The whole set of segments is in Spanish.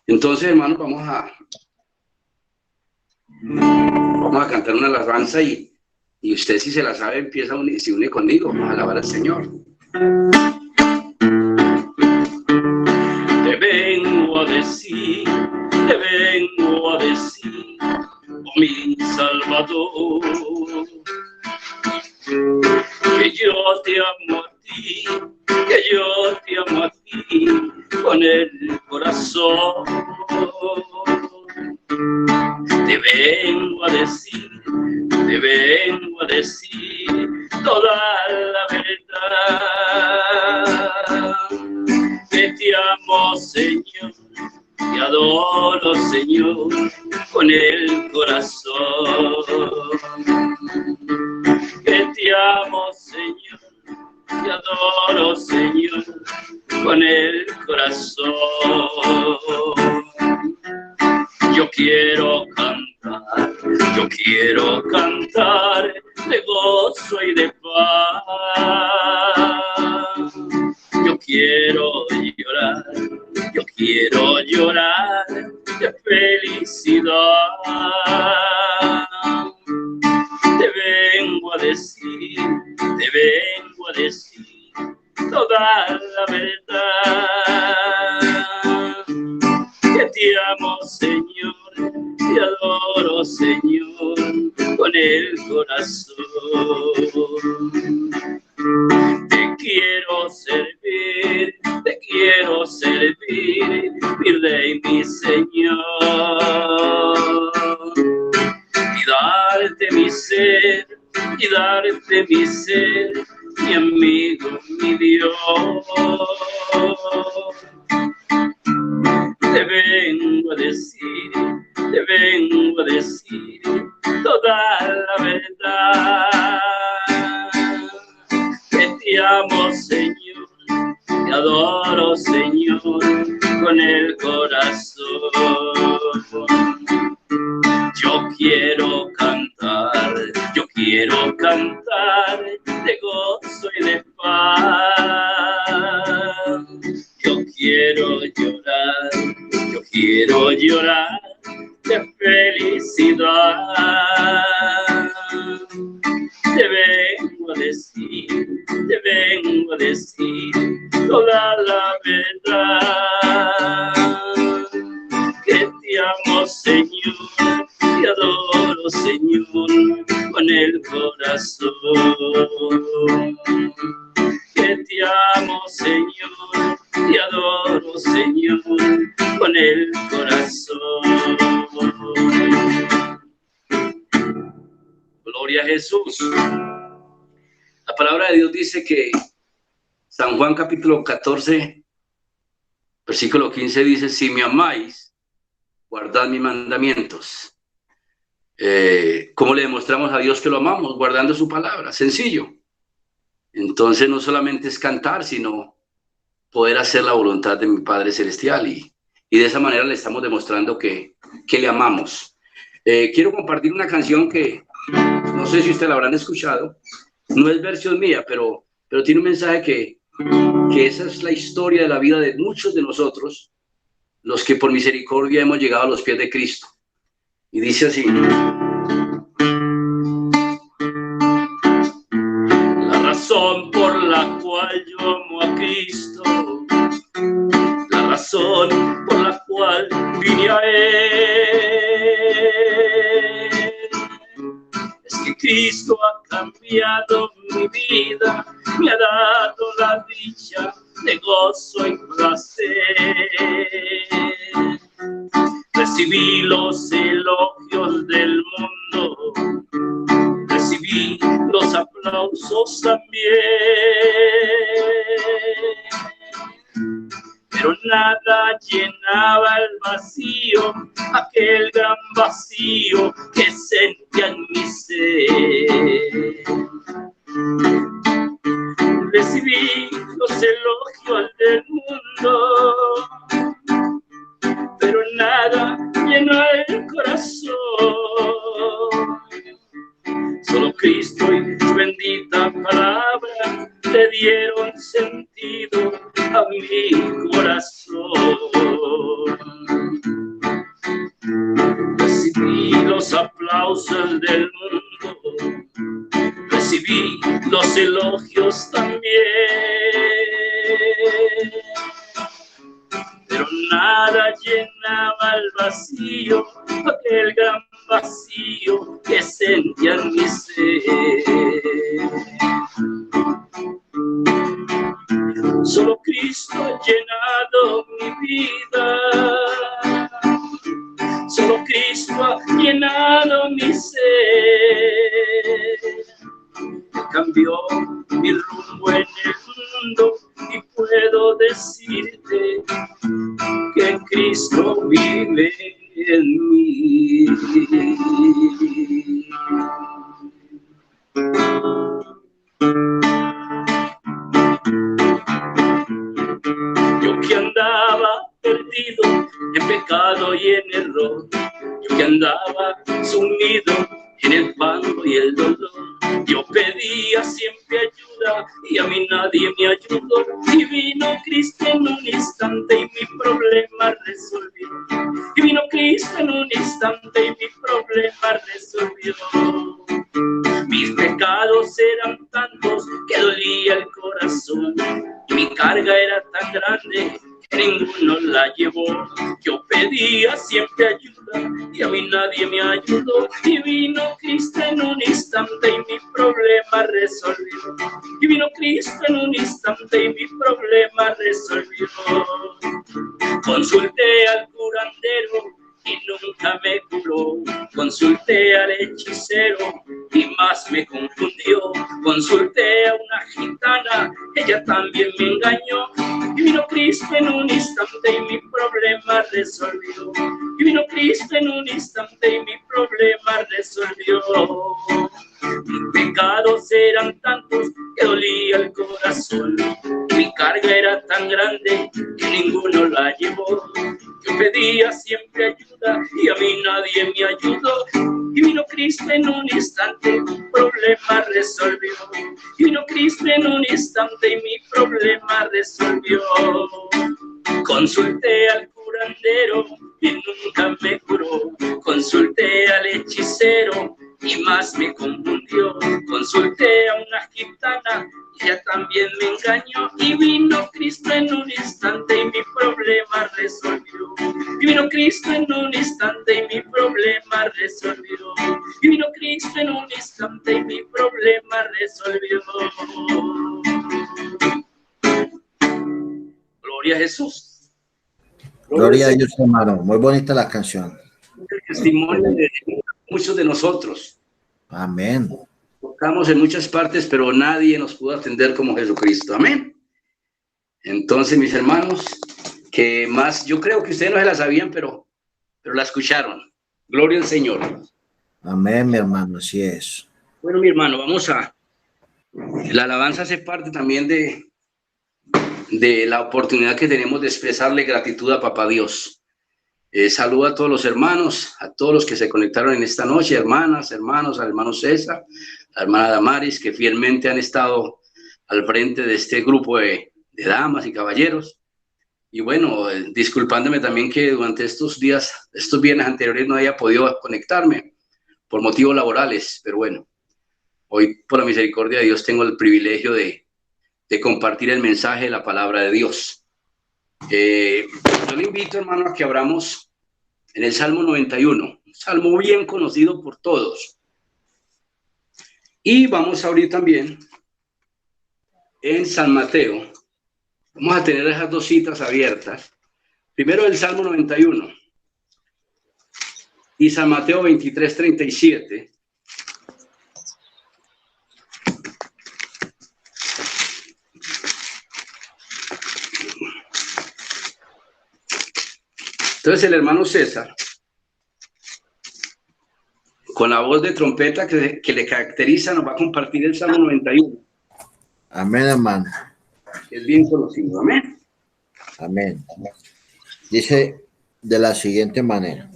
Entonces, hermanos, vamos a cantar una alabanza y usted, si se la sabe, se une conmigo a alabar al Señor. Te vengo a decir, oh mi Salvador, que yo te amo a ti, con el corazón. Te vengo a decir toda la verdad, que te amo, Señor, te adoro, Señor, con el corazón. Que te amo, Señor, te adoro, Señor, con el corazón. Yo quiero cantar de gozo y de paz. Yo quiero llorar de felicidad. Te vengo a decir toda la verdad, que te amo, Señor, te adoro, Señor, con el corazón. Te quiero servir, mi Rey, mi Señor, y darte mi ser, mi amigo, mi Dios. Te vengo a decir toda la verdad, que te amo, Señor, te adoro, Señor, con el corazón. Yo quiero cantar de gozo y de paz. Yo quiero llorar de felicidad. Te vengo a decir toda la verdad, que te amo, Señor, te adoro, Señor, con el corazón. Que te amo, Señor, te adoro, Señor, con el corazón. Gloria a Jesús. La palabra de Dios dice que San Juan capítulo 14, versículo 15 dice: si me amáis, guardad mis mandamientos. ¿Cómo le demostramos a Dios que lo amamos? Guardando su palabra, sencillo. Entonces no solamente es cantar, sino poder hacer la voluntad de mi Padre Celestial, y de esa manera le estamos demostrando que le amamos. Quiero compartir una canción que no sé si ustedes la habrán escuchado. No es versión mía, pero tiene un mensaje que esa es la historia de la vida de muchos de nosotros, los que por misericordia hemos llegado a los pies de Cristo. Y dice así: la razón por la cual yo amo a Cristo, la razón por la cual vine a Él, es que Cristo ha cambiado mi vida, me ha dado la dicha de gozo y placer. Recibí los elogios del mundo, recibí los aplausos también, pero nada llenaba el vacío, aquel gran vacío que sentía en mi ser. Recibí los elogios del mundo, pero nada llenó el corazón. Solo Cristo y tu bendita palabra le dieron sentido a mi corazón. los aplausos del mundo, recibí los elogios también, pero nada llenaba el vacío, aquel gran vacío que sentía en mi ser. Solo Cristo ha llenado mi vida, solo Cristo ha llenado mi ser. Cambió mi rumbo en el mundo y puedo decirte que Cristo vive en mí. Yo que andaba perdido en pecado y en error, yo que andaba sumido en el fango y el dolor, yo pedía siempre ayuda y a mí nadie me ayudó, y vino Cristo en un instante y mi problema resolvió, y vino Cristo en un instante y mi problema resolvió. Mis pecados eran tantos que dolía el corazón, y mi carga era tan grande que ninguno la llevó. Yo pedía siempre ayuda y a mí nadie me ayudó, y vino Cristo en un instante y mi problema resolvió, y vino Cristo en un instante y mi problema resolvió. Consulté al curandero y nunca me curó, consulté al hechicero y más me confundió, consulté a una gitana, ella también me engañó, y vino Cristo en un instante y mi problema resolvió, y vino Cristo en un instante y mi problema resolvió. Mis pecados eran tantos que dolía el corazón, mi carga era tan grande que ninguno la llevó. Yo pedía siempre ayuda y a mí nadie me ayudó, y vino Cristo en un instante, mi problema resolvió, y vino Cristo en un instante y mi problema resolvió. Consulté al curandero y nunca me curó, consulté al hechicero y más me confundió, consulté a una gitana, ella también me engañó, y vino Cristo en un instante y mi problema resolvió, y vino Cristo en un instante y mi problema resolvió, y vino Cristo en un instante y mi problema resolvió. Gloria a Jesús. Gloria a Dios, hermano. Muy bonita la canción. El testimonio de muchos de nosotros. Amén. Tocamos en muchas partes, pero nadie nos pudo atender como Jesucristo. Amén. Entonces, mis hermanos, que más, yo creo que ustedes no se la sabían, pero la escucharon. Gloria al Señor. Amén, mi hermano, así es. Bueno, mi hermano, vamos a... La alabanza hace parte también de la oportunidad que tenemos de expresarle gratitud a Papá Dios. Saludo a todos los hermanos, a todos los que se conectaron en esta noche, hermanas, hermanos, al hermano César, a la hermana Damaris, que fielmente han estado al frente de este grupo de damas y caballeros. Y bueno, disculpándome también que durante estos días, estos viernes anteriores no haya podido conectarme por motivos laborales, pero bueno, hoy por la misericordia de Dios tengo el privilegio de compartir el mensaje de la palabra de Dios. Yo le invito, hermano, a que abramos en el Salmo 91, un salmo bien conocido por todos. Y vamos a abrir también en San Mateo. Vamos a tener esas dos citas abiertas. Primero el Salmo 91 y San Mateo 23:37. Entonces el hermano César, con la voz de trompeta que le caracteriza, nos va a compartir el Salmo 91. Amén, hermano. Es bien conocido. Amén. Amén. Dice de la siguiente manera: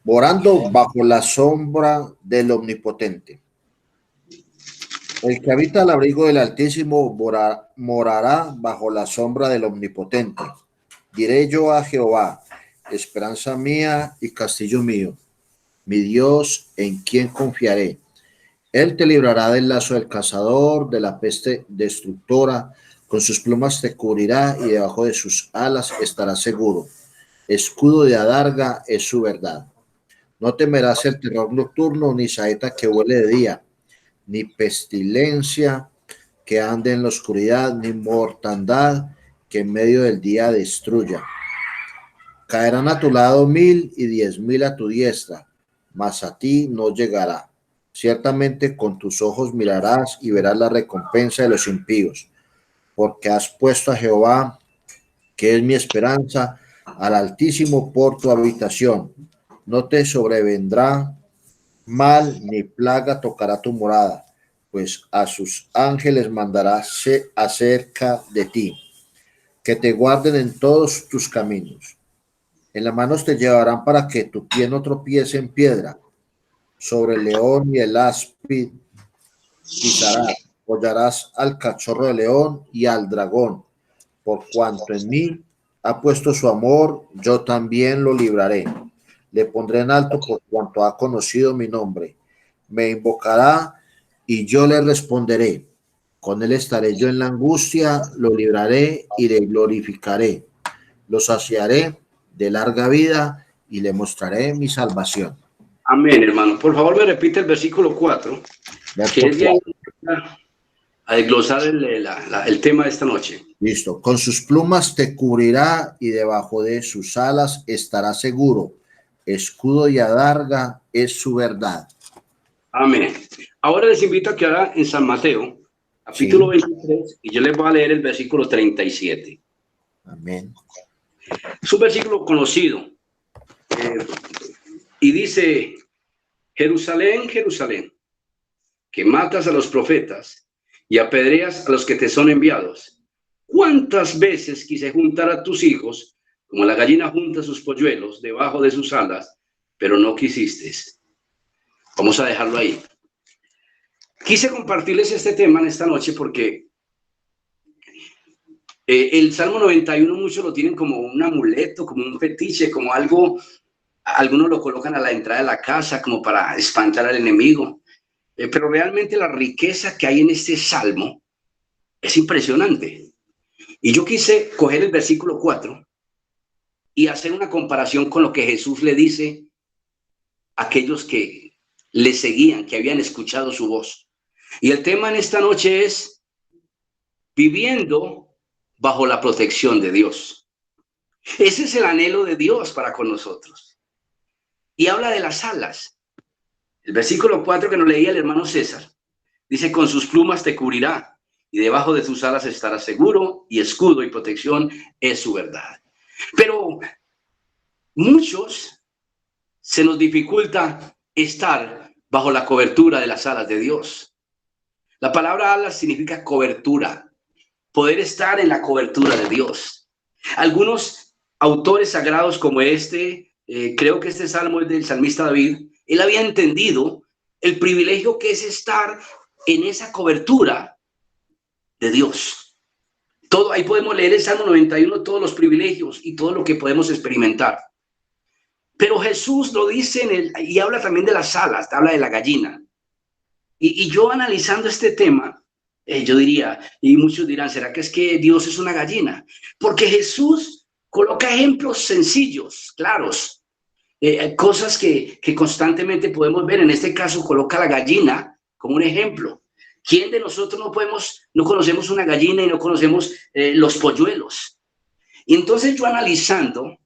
morando bajo la sombra del Omnipotente. El que habita al abrigo del Altísimo morará bajo la sombra del Omnipotente. Diré yo a Jehová, esperanza mía y castillo mío, mi Dios, en quien confiaré. Él te librará del lazo del cazador, de la peste destructora. Con sus plumas te cubrirá y debajo de sus alas estarás seguro. Escudo de adarga es su verdad. No temerás el terror nocturno, ni saeta que huele de día, ni pestilencia que ande en la oscuridad, ni mortandad que en medio del día destruya. Caerán a tu lado 1000 y 10,000 a tu diestra, mas a ti no llegará. Ciertamente con tus ojos mirarás y verás la recompensa de los impíos, porque has puesto a Jehová, que es mi esperanza, al Altísimo por tu habitación. No te sobrevendrá mal ni plaga tocará tu morada, pues a sus ángeles mandará acerca de ti, que te guarden en todos tus caminos. En las manos te llevarán para que tu pie no tropiece en piedra. Sobre el león y el áspid pisarás, hollarás al cachorro de león y al dragón. Por cuanto en mí ha puesto su amor, yo también lo libraré. Le pondré en alto por cuanto ha conocido mi nombre. Me invocará y yo le responderé. Con él estaré yo en la angustia, lo libraré y le glorificaré. Lo saciaré de larga vida y le mostraré mi salvación. Amén, hermano. Por favor, me repite el versículo 4, que es de ahí a desglosar el tema de esta noche. Listo. Con sus plumas te cubrirá y debajo de sus alas estará seguro. Escudo y adarga es su verdad. Amén. Ahora les invito a que ahora en San Mateo, capítulo 23, y yo les voy a leer el versículo 37. Amén. Es un versículo conocido. Y dice: Jerusalén, Jerusalén, que matas a los profetas y apedreas a los que te son enviados. ¿Cuántas veces quise juntar a tus hijos, como la gallina junta sus polluelos debajo de sus alas, pero no quisiste? Vamos a dejarlo ahí. Quise compartirles este tema en esta noche porque el Salmo 91 muchos lo tienen como un amuleto, como un fetiche, como algo. Algunos lo colocan a la entrada de la casa como para espantar al enemigo. Pero realmente la riqueza que hay en este salmo es impresionante. Y yo quise coger el versículo 4 y hacer una comparación con lo que Jesús le dice a aquellos que le seguían, que habían escuchado su voz. Y el tema en esta noche es viviendo bajo la protección de Dios. Ese es el anhelo de Dios para con nosotros. Y habla de las alas. El versículo 4 que nos leía el hermano César dice: con sus plumas te cubrirá y debajo de sus alas estarás seguro, y escudo y protección es su verdad. Pero muchos se nos dificulta estar bajo la cobertura de las alas de Dios. La palabra alas significa cobertura, poder estar en la cobertura de Dios. Algunos autores sagrados como creo que este salmo es del salmista David. Él había entendido el privilegio que es estar en esa cobertura de Dios. Todo, ahí podemos leer el Salmo 91, todos los privilegios y todo lo que podemos experimentar. Pero Jesús lo dice y habla también de las alas, habla de la gallina. Y yo analizando este tema, yo diría, y muchos dirán, ¿será que es que Dios es una gallina? Porque Jesús coloca ejemplos sencillos, claros, cosas que constantemente podemos ver. En este caso coloca la gallina como un ejemplo. ¿Quién de nosotros no conocemos una gallina y no conocemos los polluelos? Y entonces yo analizando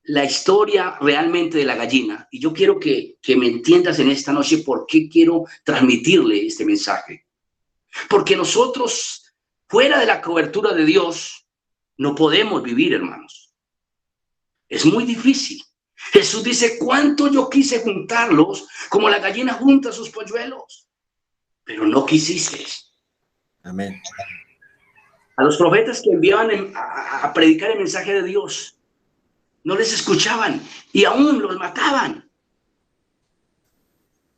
la historia realmente de la gallina, y yo quiero que me entiendas en esta noche por qué quiero transmitirle este mensaje. Porque nosotros, fuera de la cobertura de Dios, no podemos vivir, hermanos. Es muy difícil. Jesús dice: cuánto yo quise juntarlos como la gallina junta sus polluelos, pero no quisiste. Amén. A los profetas que enviaban a predicar el mensaje de Dios, no les escuchaban y aún los mataban.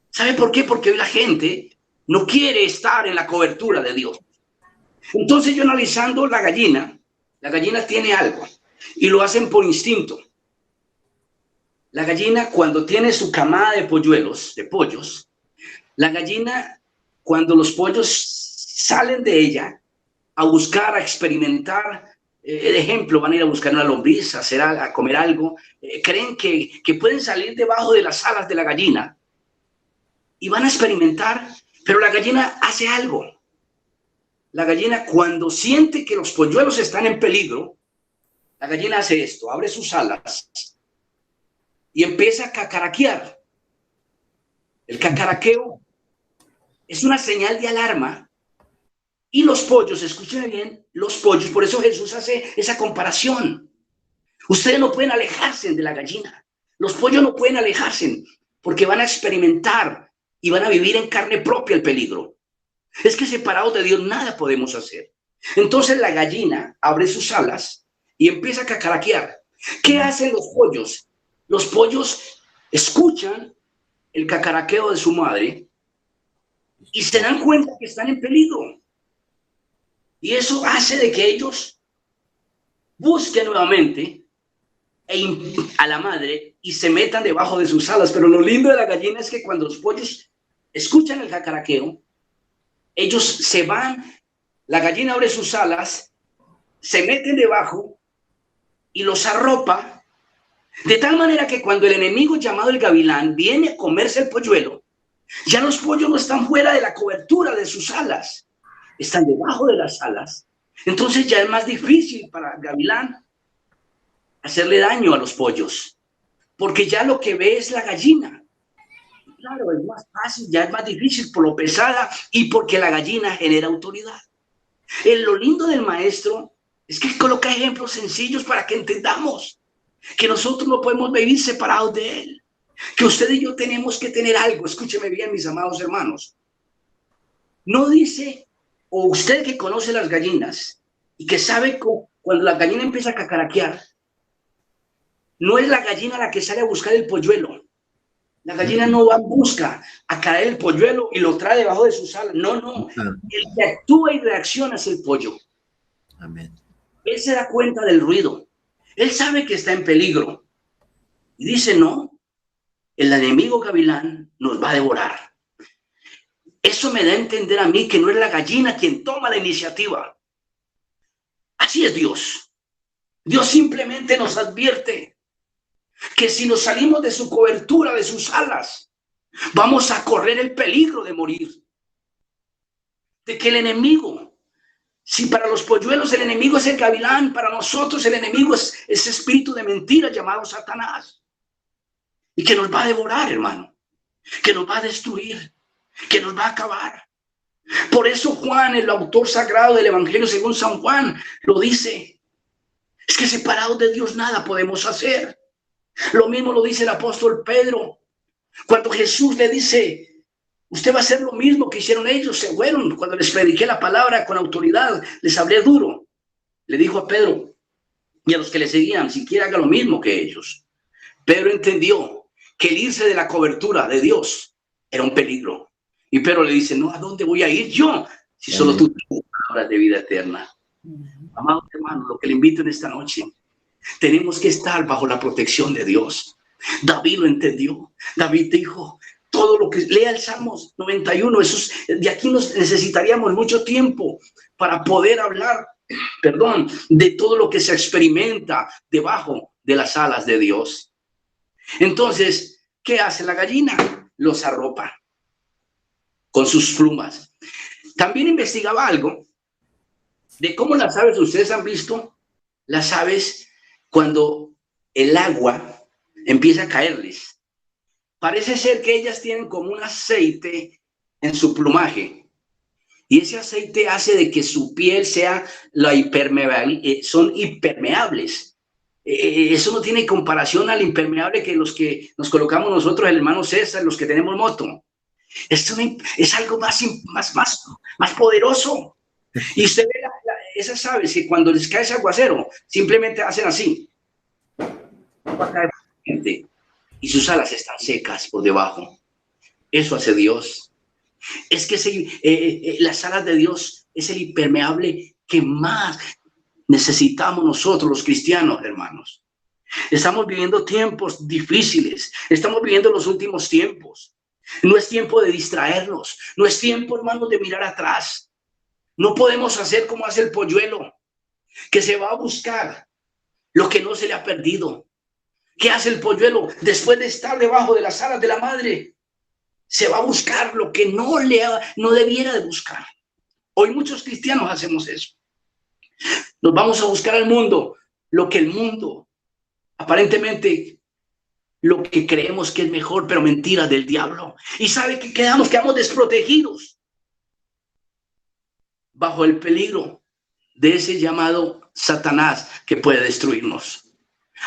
¿Sabe por qué? Porque hoy la gente no quiere estar en la cobertura de Dios. Entonces yo analizando la gallina tiene algo y lo hacen por instinto. La gallina, cuando tiene su camada de polluelos, de pollos, la gallina, cuando los pollos salen de ella a buscar, a experimentar, el ejemplo, van a ir a buscar una lombriz, a comer algo, creen que pueden salir debajo de las alas de la gallina y van a experimentar, pero la gallina hace algo. La gallina, cuando siente que los polluelos están en peligro, la gallina hace esto, abre sus alas y empieza a cacaraquear. El cacaraqueo es una señal de alarma. Y los pollos, escuchen bien, los pollos, por eso Jesús hace esa comparación. Ustedes no pueden alejarse de la gallina. Los pollos no pueden alejarse porque van a experimentar y van a vivir en carne propia el peligro. Es que separados de Dios nada podemos hacer. Entonces la gallina abre sus alas y empieza a cacaraquear. ¿Qué hacen los pollos? Los pollos escuchan el cacaraqueo de su madre y se dan cuenta que están en peligro. Y eso hace de que ellos busquen nuevamente a la madre y se metan debajo de sus alas. Pero lo lindo de la gallina es que cuando los pollos escuchan el cacaraqueo, ellos se van, la gallina abre sus alas, se meten debajo y los arropa, de tal manera que cuando el enemigo llamado el gavilán viene a comerse el polluelo, ya los pollos no están fuera de la cobertura de sus alas, están debajo de las alas. Entonces ya es más difícil para el gavilán hacerle daño a los pollos, porque ya lo que ve es la gallina. Claro, es más fácil, ya es más difícil por lo pesada y porque la gallina genera autoridad. Lo lindo del maestro es que coloca ejemplos sencillos para que entendamos que nosotros no podemos vivir separados de él, que usted y yo tenemos que tener algo. Escúcheme bien, mis amados hermanos. No dice, o usted que conoce las gallinas y que sabe cuando la gallina empieza a cacaraquear, no es la gallina la que sale a buscar el polluelo. La gallina no va en busca a caer el polluelo y lo trae debajo de sus alas. No, no. El que actúa y reacciona es el pollo. Amén. Él se da cuenta del ruido. Él sabe que está en peligro. Y dice, no, el enemigo gavilán nos va a devorar. Eso me da a entender a mí que no es la gallina quien toma la iniciativa. Así es Dios. Dios simplemente nos advierte que si nos salimos de su cobertura, de sus alas, vamos a correr el peligro de morir. De que el enemigo, si para los polluelos el enemigo es el gavilán, para nosotros el enemigo es ese espíritu de mentira llamado Satanás. Y que nos va a devorar, hermano. Que nos va a destruir. Que nos va a acabar. Por eso Juan, el autor sagrado del Evangelio según San Juan, lo dice. Es que separados de Dios nada podemos hacer. Lo mismo lo dice el apóstol Pedro. Cuando Jesús le dice, usted va a hacer lo mismo que hicieron ellos, se fueron. Cuando les prediqué la palabra con autoridad, les hablé duro. Le dijo a Pedro y a los que le seguían, siquiera haga lo mismo que ellos. Pedro entendió que el irse de la cobertura de Dios era un peligro. Y Pedro le dice, no, ¿a dónde voy a ir yo? Si solo tú tienes palabras de vida eterna. Amados hermanos, lo que le invito en esta noche, tenemos que estar bajo la protección de Dios. David lo entendió. David dijo, todo lo que lea el Salmos 91, de aquí nos necesitaríamos mucho tiempo para poder hablar, de todo lo que se experimenta debajo de las alas de Dios. Entonces, ¿qué hace la gallina? Los arropa con sus plumas. También investigaba algo de cómo las aves, ustedes han visto las aves cuando el agua empieza a caerles. Parece ser que ellas tienen como un aceite en su plumaje. Y ese aceite hace de que su piel sea la impermeable, son impermeables. Eso no tiene comparación al impermeable que los que nos colocamos nosotros, el hermano César, los que tenemos moto. Esto es algo más poderoso. Y usted ve esas aves que cuando les cae ese aguacero, simplemente hacen así. Y sus alas están secas por debajo. Eso hace Dios. Es que las alas de Dios es el impermeable que más necesitamos nosotros los cristianos, hermanos. Estamos viviendo tiempos difíciles. Estamos viviendo los últimos tiempos. No es tiempo de distraernos. No es tiempo, hermanos, de mirar atrás. No podemos hacer como hace el polluelo, que se va a buscar lo que no se le ha perdido. ¿Qué hace el polluelo después de estar debajo de las alas de la madre? Se va a buscar lo que no debiera de buscar. Hoy muchos cristianos hacemos eso. Nos vamos a buscar al mundo, lo que el mundo, aparentemente, lo que creemos que es mejor, pero mentiras del diablo. Y sabe que quedamos desprotegidos bajo el peligro de ese llamado Satanás que puede destruirnos.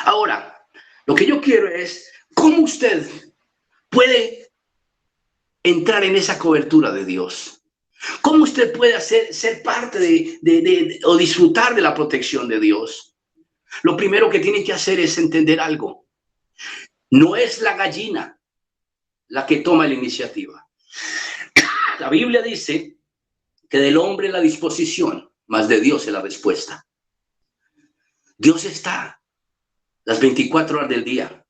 Ahora, lo que yo quiero es cómo usted puede entrar en esa cobertura de Dios. ¿Cómo usted puede ser parte o disfrutar de la protección de Dios? Lo primero que tiene que hacer es entender algo. No es la gallina la que toma la iniciativa. La Biblia dice que del hombre la disposición, mas de Dios es la respuesta. Dios está las 24 horas del día.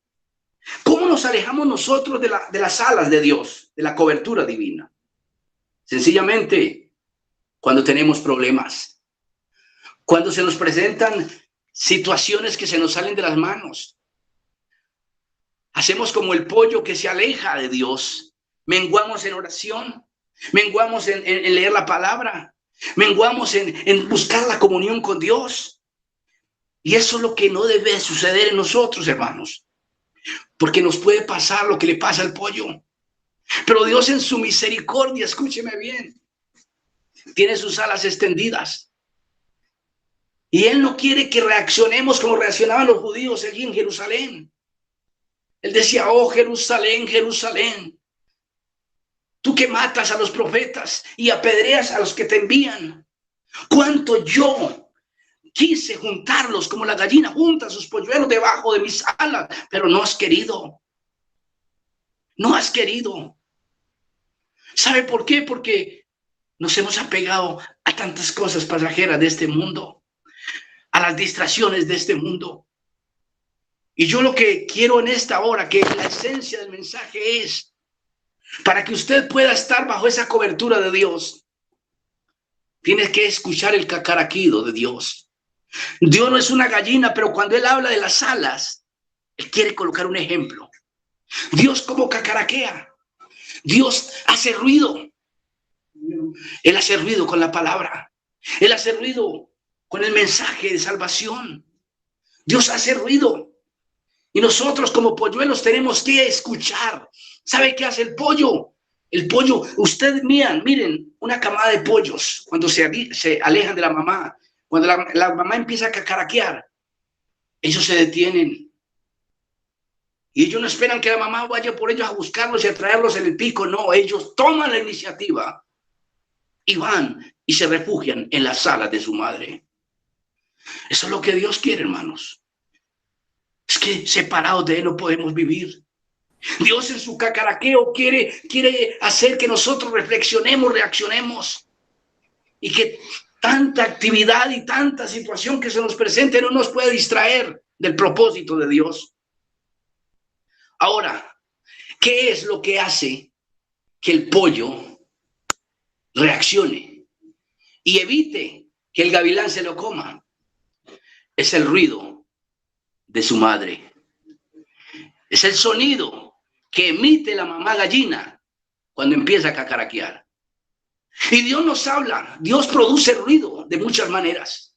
¿Cómo nos alejamos nosotros de las alas de Dios, de la cobertura divina? Sencillamente, cuando tenemos problemas, cuando se nos presentan situaciones que se nos salen de las manos, hacemos como el pollo que se aleja de Dios. Menguamos en oración, menguamos en leer la palabra, menguamos en buscar la comunión con Dios. Y eso es lo que no debe suceder en nosotros, hermanos, porque nos puede pasar lo que le pasa al pollo. Pero Dios en su misericordia, escúcheme bien, tiene sus alas extendidas. Y Él no quiere que reaccionemos como reaccionaban los judíos allí en Jerusalén. Él decía, oh Jerusalén, Jerusalén, tú que matas a los profetas y apedreas a los que te envían. Cuánto yo quise juntarlos como la gallina junta sus polluelos debajo de mis alas, pero no has querido. No has querido. ¿Sabe por qué? Porque nos hemos apegado a tantas cosas pasajeras de este mundo, a las distracciones de este mundo. Y yo lo que quiero en esta hora, que la esencia del mensaje es, para que usted pueda estar bajo esa cobertura de Dios, tiene que escuchar el cacaraquido de Dios. Dios no es una gallina, pero cuando Él habla de las alas, Él quiere colocar un ejemplo. Dios como cacaraquea. Dios hace ruido. Él hace ruido con la palabra. Él hace ruido con el mensaje de salvación. Dios hace ruido. Y nosotros como polluelos tenemos que escuchar. ¿Sabe qué hace el pollo? El pollo, ustedes miren, una camada de pollos cuando se alejan de la mamá. Cuando la mamá empieza a cacaraquear, ellos se detienen. Y ellos no esperan que la mamá vaya por ellos a buscarlos y a traerlos en el pico. No, ellos toman la iniciativa y van y se refugian en las alas de su madre. Eso es lo que Dios quiere, hermanos. Es que separados de Él no podemos vivir. Dios en su cacaraqueo quiere hacer que nosotros reflexionemos, reaccionemos. Y que tanta actividad y tanta situación que se nos presente no nos puede distraer del propósito de Dios. Ahora, ¿qué es lo que hace que el pollo reaccione y evite que el gavilán se lo coma? Es el ruido de su madre. Es el sonido que emite la mamá gallina cuando empieza a cacaraquear. Y Dios nos habla, Dios produce ruido de muchas maneras.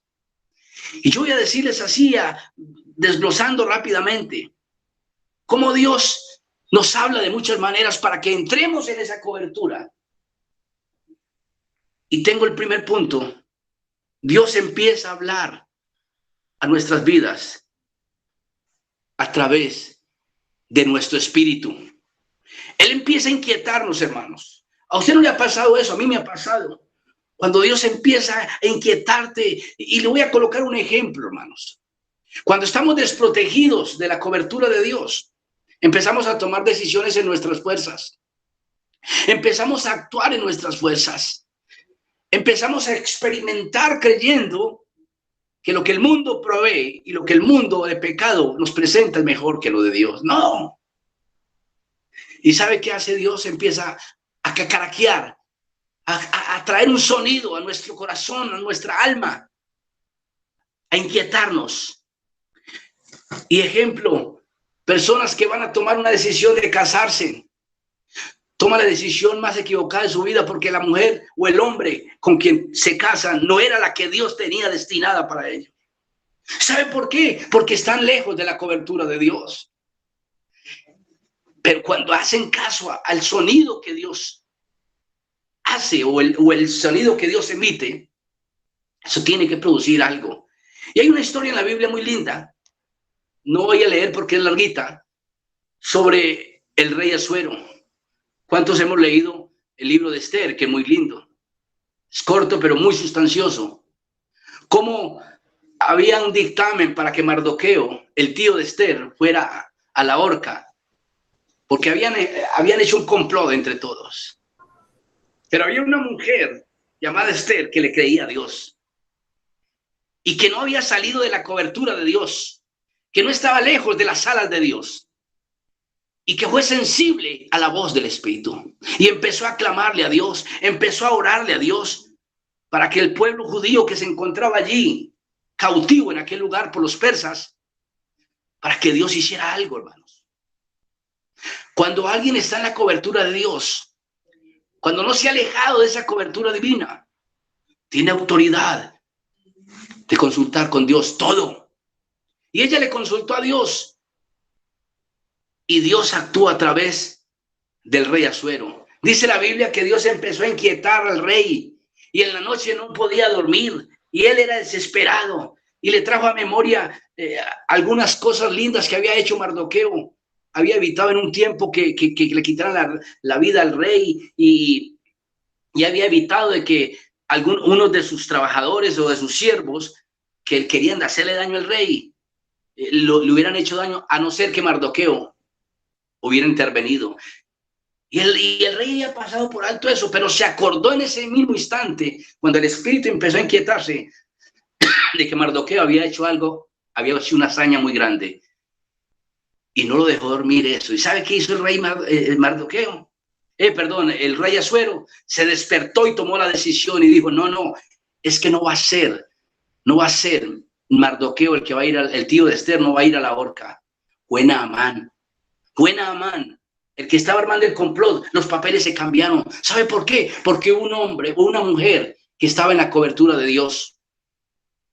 Y yo voy a decirles así, desglosando rápidamente, cómo Dios nos habla de muchas maneras para que entremos en esa cobertura. Y tengo el primer punto. Dios empieza a hablar a nuestras vidas a través de nuestro espíritu. Él empieza a inquietarnos, hermanos. ¿A usted no le ha pasado eso? A mí me ha pasado. Cuando Dios empieza a inquietarte, y le voy a colocar un ejemplo, hermanos. Cuando estamos desprotegidos de la cobertura de Dios, empezamos a tomar decisiones en nuestras fuerzas. Empezamos a actuar en nuestras fuerzas. Empezamos a experimentar creyendo que lo que el mundo provee y lo que el mundo de pecado nos presenta es mejor que lo de Dios. No. ¿Y sabe qué hace Dios? Empieza a cacaraquear, a traer un sonido a nuestro corazón, a nuestra alma, a inquietarnos. Y ejemplo, personas que van a tomar una decisión de casarse, toma la decisión más equivocada de su vida porque la mujer o el hombre con quien se casan no era la que Dios tenía destinada para ellos. ¿Sabe por qué? Porque están lejos de la cobertura de Dios. Pero cuando hacen caso al sonido que Dios hace o el sonido que Dios emite, eso tiene que producir algo. Y hay una historia en la Biblia muy linda, no voy a leer porque es larguita, sobre el rey Asuero. ¿Cuántos hemos leído el libro de Esther, que es muy lindo? Es corto, pero muy sustancioso. Cómo había un dictamen para que Mardoqueo, el tío de Esther, fuera a la horca, porque habían hecho un complot entre todos. Pero había una mujer llamada Esther que le creía a Dios y que no había salido de la cobertura de Dios, que no estaba lejos de las alas de Dios y que fue sensible a la voz del Espíritu y empezó a clamarle a Dios, empezó a orarle a Dios para que el pueblo judío que se encontraba allí, cautivo en aquel lugar por los persas, para que Dios hiciera algo, hermanos. Cuando alguien está en la cobertura de Dios, cuando no se ha alejado de esa cobertura divina, tiene autoridad de consultar con Dios todo. Y ella le consultó a Dios y Dios actuó a través del rey Asuero. Dice la Biblia que Dios empezó a inquietar al rey y en la noche no podía dormir y él era desesperado y le trajo a memoria algunas cosas lindas que había hecho Mardoqueo. Había evitado en un tiempo que le quitaran la vida al rey y había evitado de que unos de sus trabajadores o de sus siervos que querían hacerle daño al rey, le hubieran hecho daño, a no ser que Mardoqueo hubiera intervenido. Y el rey había pasado por alto eso, pero se acordó en ese mismo instante, cuando el espíritu empezó a inquietarse, de que Mardoqueo había hecho algo, había hecho una hazaña muy grande. Y no lo dejó dormir eso. ¿Y sabe qué hizo el rey Mardoqueo? El rey Asuero se despertó y tomó la decisión y dijo, no, es que no va a ser Mardoqueo el que va a ir, el tío de Esther no va a ir a la horca. Fue Naamán, el que estaba armando el complot. Los papeles se cambiaron. ¿Sabe por qué? Porque un hombre o una mujer que estaba en la cobertura de Dios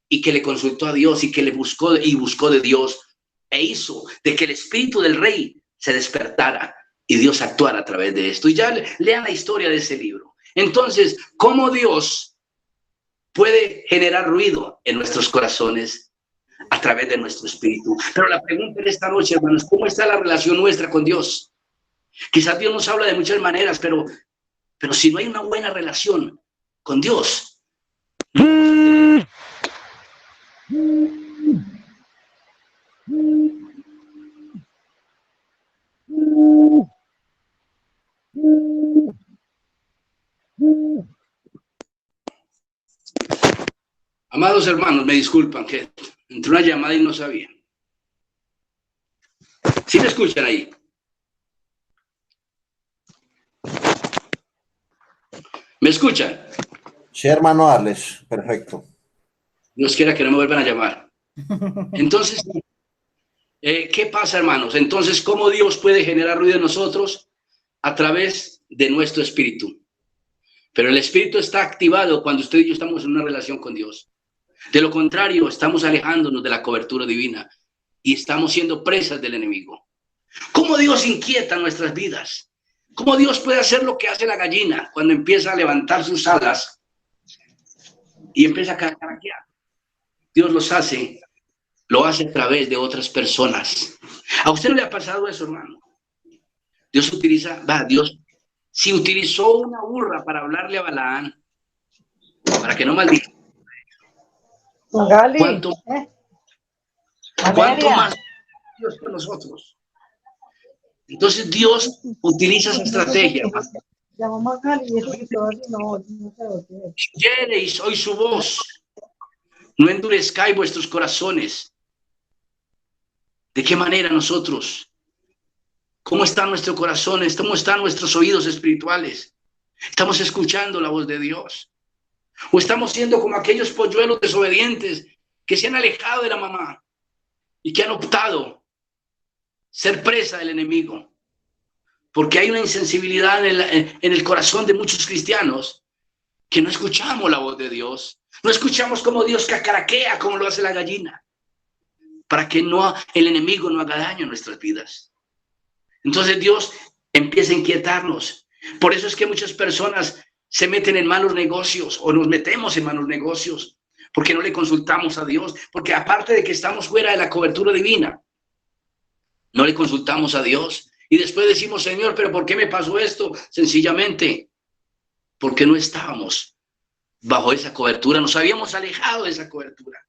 y que le consultó a Dios y que le buscó de Dios e hizo de que el espíritu del rey se despertara y Dios actuara a través de esto. Y ya lean la historia de ese libro. Entonces, ¿cómo Dios puede generar ruido en nuestros corazones a través de nuestro espíritu? Pero la pregunta de esta noche, hermanos, ¿cómo está la relación nuestra con Dios? Quizás Dios nos habla de muchas maneras, pero si no hay una buena relación con Dios, amados hermanos, me disculpan que entró una llamada y no sabía. ¿Sí me escuchan ahí? ¿Me escuchan? Sí, hermano Arles, perfecto. Dios quiera que no me vuelvan a llamar. Entonces, ¿qué pasa, hermanos? Entonces, ¿cómo Dios puede generar ruido en nosotros? A través de nuestro espíritu. Pero el espíritu está activado cuando usted y yo estamos en una relación con Dios. De lo contrario, estamos alejándonos de la cobertura divina y estamos siendo presas del enemigo. ¿Cómo Dios inquieta nuestras vidas? ¿Cómo Dios puede hacer lo que hace la gallina cuando empieza a levantar sus alas y empieza a caraquear? Dios lo hace a través de otras personas. ¿A usted no le ha pasado eso, hermano? Dios si utilizó una burra para hablarle a Balaán, para que no maldijera, ¿cuánto más Dios con nosotros? Entonces Dios utiliza esa estrategia. Oyereis hoy su voz. No endurezcáis vuestros corazones. ¿De qué manera nosotros? ¿Cómo está nuestro corazón? ¿Cómo están nuestros oídos espirituales? ¿Estamos escuchando la voz de Dios? ¿O estamos siendo como aquellos polluelos desobedientes que se han alejado de la mamá y que han optado ser presa del enemigo? Porque hay una insensibilidad en el corazón de muchos cristianos que no escuchamos la voz de Dios. No escuchamos cómo Dios cacaraquea, como lo hace la gallina, para que el enemigo no haga daño en nuestras vidas. Entonces Dios empieza a inquietarnos. Por eso es que muchas personas se meten en malos negocios o nos metemos en malos negocios, porque no le consultamos a Dios, porque aparte de que estamos fuera de la cobertura divina, no le consultamos a Dios. Y después decimos, Señor, ¿pero por qué me pasó esto? Sencillamente, porque no estábamos bajo esa cobertura, nos habíamos alejado de esa cobertura.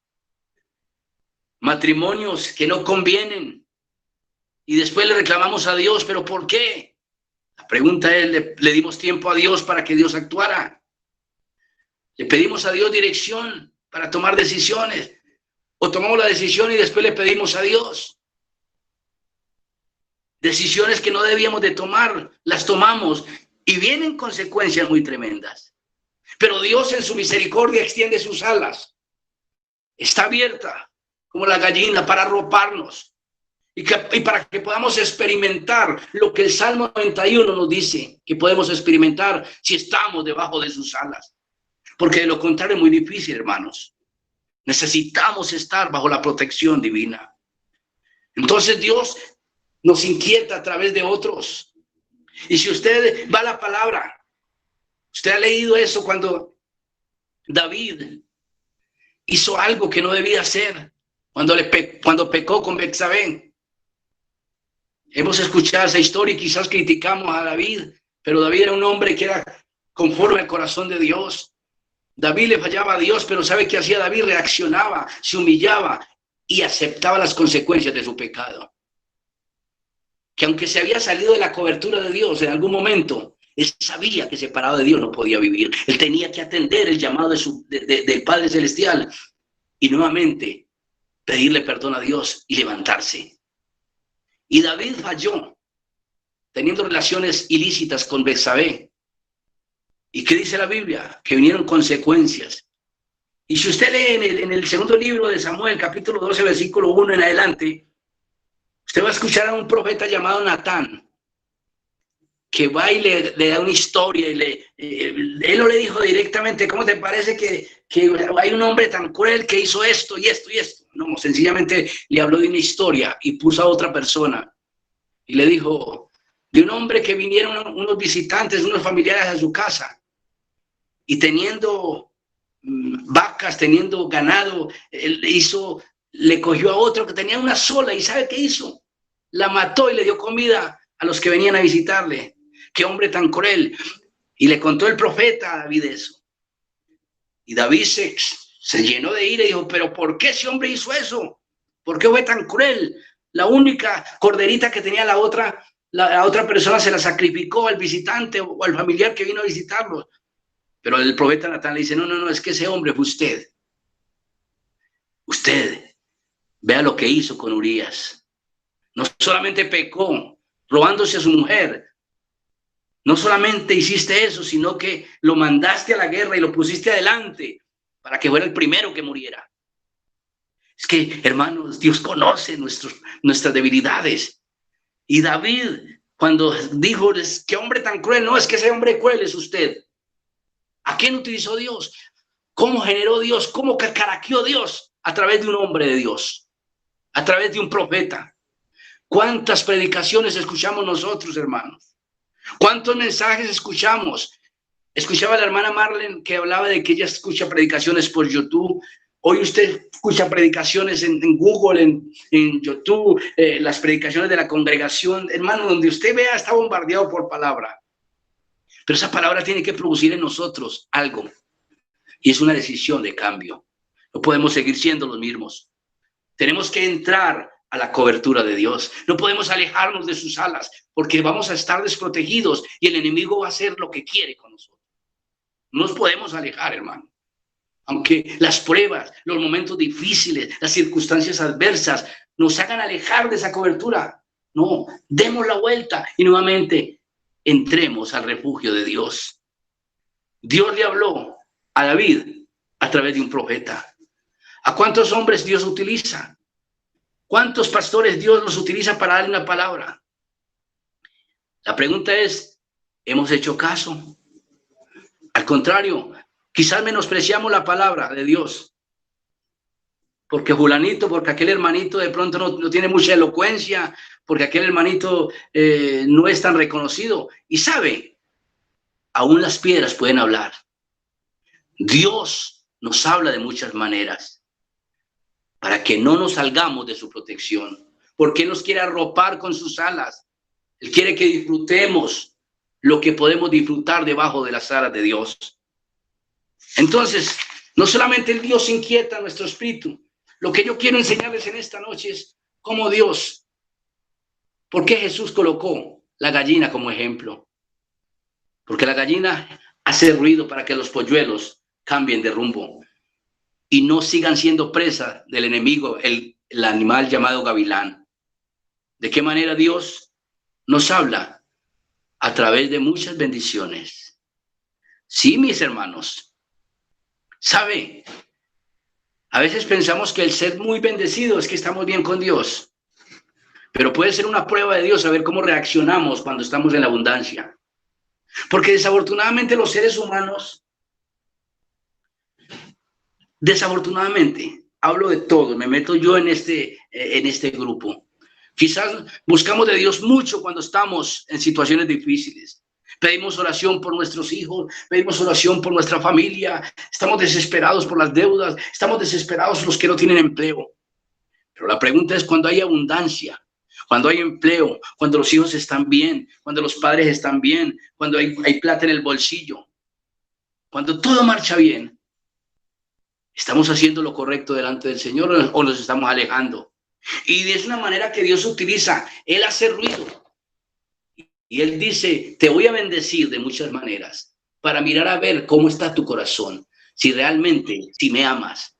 Matrimonios que no convienen y después le reclamamos a Dios, ¿pero por qué? La pregunta es, ¿le dimos tiempo a Dios para que Dios actuara? ¿Le pedimos a Dios dirección para tomar decisiones? ¿O tomamos la decisión y después le pedimos a Dios? Decisiones que no debíamos de tomar, las tomamos y vienen consecuencias muy tremendas. Pero Dios en su misericordia extiende sus alas. Está abierta como la gallina para arroparnos y para que podamos experimentar lo que el Salmo 91 nos dice que podemos experimentar si estamos debajo de sus alas. Porque de lo contrario es muy difícil, hermanos. Necesitamos estar bajo la protección divina. Entonces Dios nos inquieta a través de otros. Y si usted va a la palabra, usted ha leído eso cuando David hizo algo que no debía hacer, cuando pecó con Betsabé. Hemos escuchado esa historia y quizás criticamos a David, pero David era un hombre que era conforme al corazón de Dios. David le fallaba a Dios, pero ¿sabe qué hacía David? Reaccionaba, se humillaba y aceptaba las consecuencias de su pecado. Que aunque se había salido de la cobertura de Dios en algún momento, él sabía que separado de Dios no podía vivir. Él tenía que atender el llamado del Padre Celestial y nuevamente pedirle perdón a Dios y levantarse. Y David falló teniendo relaciones ilícitas con Betsabé. ¿Y qué dice la Biblia? Que vinieron consecuencias. Y si usted lee en el segundo libro de Samuel, capítulo 12, versículo 1 en adelante, usted va a escuchar a un profeta llamado Natán, que va y le da una historia y él no le dijo directamente, ¿cómo te parece que hay un hombre tan cruel que hizo esto y esto y esto? No, sencillamente le habló de una historia y puso a otra persona y le dijo de un hombre que vinieron unos visitantes, unos familiares a su casa y teniendo vacas, teniendo ganado, él le cogió a otro que tenía una sola y ¿sabe qué hizo? La mató y le dio comida a los que venían a visitarle. ¡Qué hombre tan cruel! Y le contó el profeta a David eso. Y David se llenó de ira y dijo, ¿pero por qué ese hombre hizo eso? ¿Por qué fue tan cruel? La única corderita que tenía la otra persona se la sacrificó al visitante o al familiar que vino a visitarlo. Pero el profeta Natán le dice, no, es que ese hombre fue usted. Usted, vea lo que hizo con Urías. No solamente pecó robándose a su mujer, no solamente hiciste eso, sino que lo mandaste a la guerra y lo pusiste adelante para que fuera el primero que muriera. Es que, hermanos, Dios conoce nuestras debilidades. Y David, cuando dijo, qué hombre tan cruel, no, es que ese hombre cruel es usted. ¿A quién utilizó Dios? ¿Cómo generó Dios? ¿Cómo cacaraqueó Dios? A través de un hombre de Dios, a través de un profeta. ¿Cuántas predicaciones escuchamos nosotros, hermanos? ¿Cuántos mensajes escuchamos? Escuchaba a la hermana Marlene que hablaba de que ella escucha predicaciones por YouTube. Hoy usted escucha predicaciones en Google, en YouTube, las predicaciones de la congregación. Hermano, donde usted vea está bombardeado por palabra. Pero esa palabra tiene que producir en nosotros algo. Y es una decisión de cambio. No podemos seguir siendo los mismos. Tenemos que entrar a la cobertura de Dios. No podemos alejarnos de sus alas porque vamos a estar desprotegidos y el enemigo va a hacer lo que quiere con nosotros. No nos podemos alejar, hermano. Aunque las pruebas, los momentos difíciles, las circunstancias adversas nos hagan alejar de esa cobertura. No, demos la vuelta y nuevamente entremos al refugio de Dios. Dios le habló a David a través de un profeta. ¿A cuántos hombres Dios utiliza? ¿Cuántos pastores Dios los utiliza para darle una palabra? La pregunta es, ¿hemos hecho caso? Al contrario, quizás menospreciamos la palabra de Dios. Porque fulanito, porque aquel hermanito de pronto no tiene mucha elocuencia, porque aquel hermanito no es tan reconocido. Y sabe, aún las piedras pueden hablar. Dios nos habla de muchas maneras para que no nos salgamos de su protección. Porque Él nos quiere arropar con sus alas. Él quiere que disfrutemos lo que podemos disfrutar debajo de las alas de Dios. Entonces, no solamente el Dios inquieta nuestro espíritu. Lo que yo quiero enseñarles en esta noche es cómo Dios, ¿por qué Jesús colocó la gallina como ejemplo? Porque la gallina hace ruido para que los polluelos cambien de rumbo y no sigan siendo presa del enemigo, el animal llamado gavilán. ¿De qué manera Dios nos habla? A través de muchas bendiciones. Sí, mis hermanos. ¿Sabe? A veces pensamos que el ser muy bendecido es que estamos bien con Dios. Pero puede ser una prueba de Dios saber cómo reaccionamos cuando estamos en la abundancia. Porque desafortunadamente los seres humanos, desafortunadamente, hablo de todo, me meto yo en este grupo. Quizás buscamos de Dios mucho cuando estamos en situaciones difíciles. Pedimos oración por nuestros hijos, pedimos oración por nuestra familia, estamos desesperados por las deudas, estamos desesperados por los que no tienen empleo. Pero la pregunta es cuando hay abundancia, cuando hay empleo, cuando los hijos están bien, cuando los padres están bien, cuando hay plata en el bolsillo, cuando todo marcha bien, ¿estamos haciendo lo correcto delante del Señor o nos estamos alejando? Y es una manera que Dios utiliza. Él hace ruido. Y Él dice, te voy a bendecir de muchas maneras para mirar a ver cómo está tu corazón. Si realmente, si me amas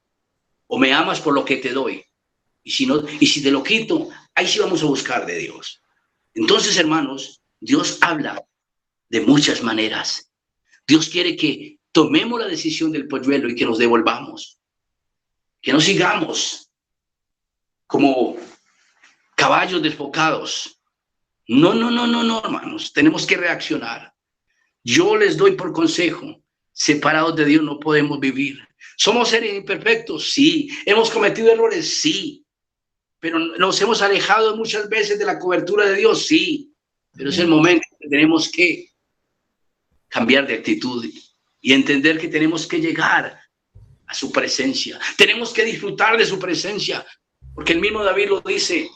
o me amas por lo que te doy. Y si no, y si te lo quito, ahí sí vamos a buscar de Dios. Entonces, hermanos, Dios habla de muchas maneras. Dios quiere que tomemos la decisión del polluelo y que nos devolvamos. Que no sigamos como caballos desbocados. No, hermanos, tenemos que reaccionar. Yo les doy por consejo, separados de Dios no podemos vivir. ¿Somos seres imperfectos? Sí. ¿Hemos cometido errores? Sí. ¿Pero nos hemos alejado muchas veces de la cobertura de Dios? Sí. Pero es el momento que tenemos que cambiar de actitud y entender que tenemos que llegar a su presencia. Tenemos que disfrutar de su presencia, porque el mismo David lo dice,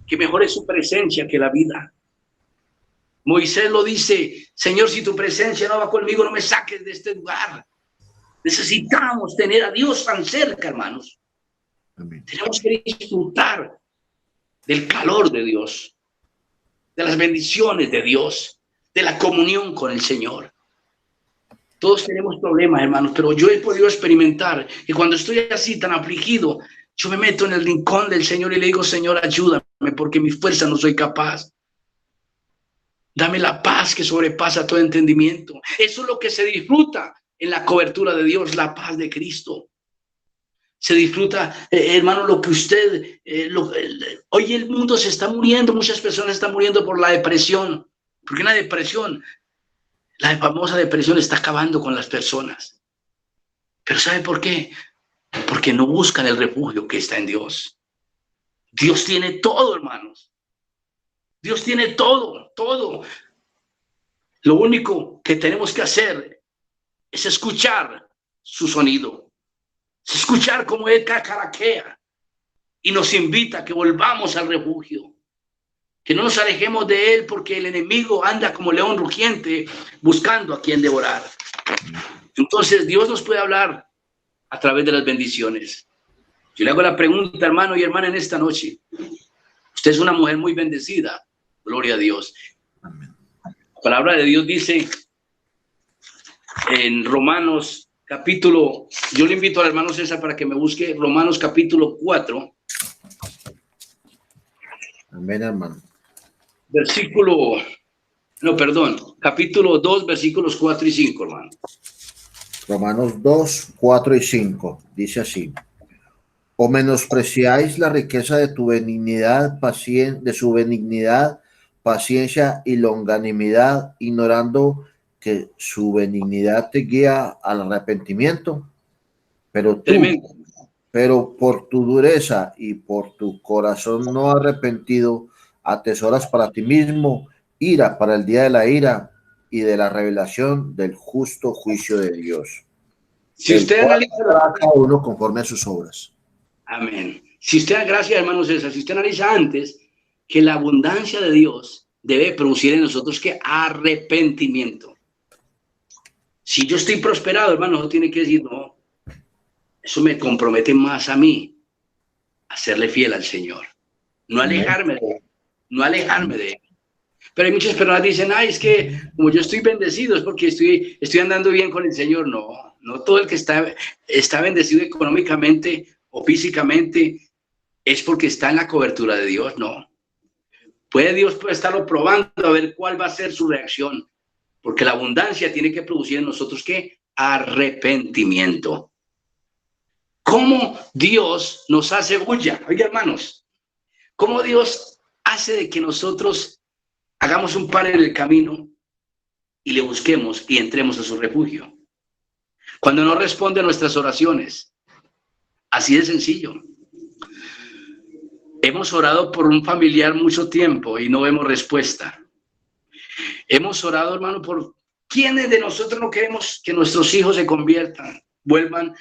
que mejor es su presencia que la vida. Moisés lo dice, Señor, si tu presencia no va conmigo, no me saques de este lugar. Necesitamos tener a Dios tan cerca, hermanos. Amén. Tenemos que disfrutar del calor de Dios, de las bendiciones de Dios, de la comunión con el Señor. Todos tenemos problemas, hermanos, pero yo he podido experimentar que cuando estoy así tan afligido, yo me meto en el rincón del Señor y le digo, Señor, ayúdame, porque mi fuerza no soy capaz. Dame la paz que sobrepasa todo entendimiento. Eso es lo que se disfruta en la cobertura de Dios, la paz de Cristo. Se disfruta, hermano, lo que usted... hoy el mundo se está muriendo, muchas personas están muriendo por la depresión. Porque la depresión, la famosa depresión está acabando con las personas. Pero ¿sabe por qué? Porque no buscan el refugio que está en Dios. Dios tiene todo, hermanos. Dios tiene todo, todo. Lo único que tenemos que hacer es escuchar su sonido. Es escuchar cómo Él cacaraquea y nos invita a que volvamos al refugio. Que no nos alejemos de Él porque el enemigo anda como león rugiente buscando a quien devorar. Entonces Dios nos puede hablar a través de las bendiciones. Yo le hago la pregunta, hermano y hermana, en esta noche. Usted es una mujer muy bendecida. Gloria a Dios. Amén. La palabra de Dios dice en Romanos capítulo, yo le invito al hermano César para que me busque Romanos capítulo 4. Amén, hermano. Versículo, no, perdón, capítulo 2, versículos 4 y 5, hermano. Romanos 2, 4 y 5. Dice así. ¿O menospreciáis la riqueza de tu benignidad, de su benignidad, paciencia y longanimidad, ignorando que su benignidad te guía al arrepentimiento? Tremendo. Pero por tu dureza y por tu corazón no arrepentido, atesoras para ti mismo ira para el día de la ira y de la revelación del justo juicio de Dios. Si usted analiza cada uno conforme a sus obras. Amén. Si usted, gracias hermano César, si usted analiza antes que la abundancia de Dios debe producir en nosotros que arrepentimiento. Si yo estoy prosperado, hermano, no tiene que decir, no, eso me compromete más a mí, a serle fiel al Señor, no alejarme de él, no alejarme de él. Pero hay muchas personas que dicen, ay, es que como yo estoy bendecido es porque estoy andando bien con el Señor. No, no todo el que está bendecido económicamente o físicamente es porque está en la cobertura de Dios, no. Dios puede estarlo probando a ver cuál va a ser su reacción, porque la abundancia tiene que producir en nosotros ¿qué? Arrepentimiento. ¿Cómo Dios nos hace bulla? Oiga, hermanos, ¿cómo Dios hace de que nosotros hagamos un par en el camino y le busquemos y entremos a su refugio? Cuando no responde a nuestras oraciones. Así de sencillo. Hemos orado por un familiar mucho tiempo y no vemos respuesta. Hemos orado, hermano, por quienes de nosotros no queremos que nuestros hijos se conviertan, vuelvan,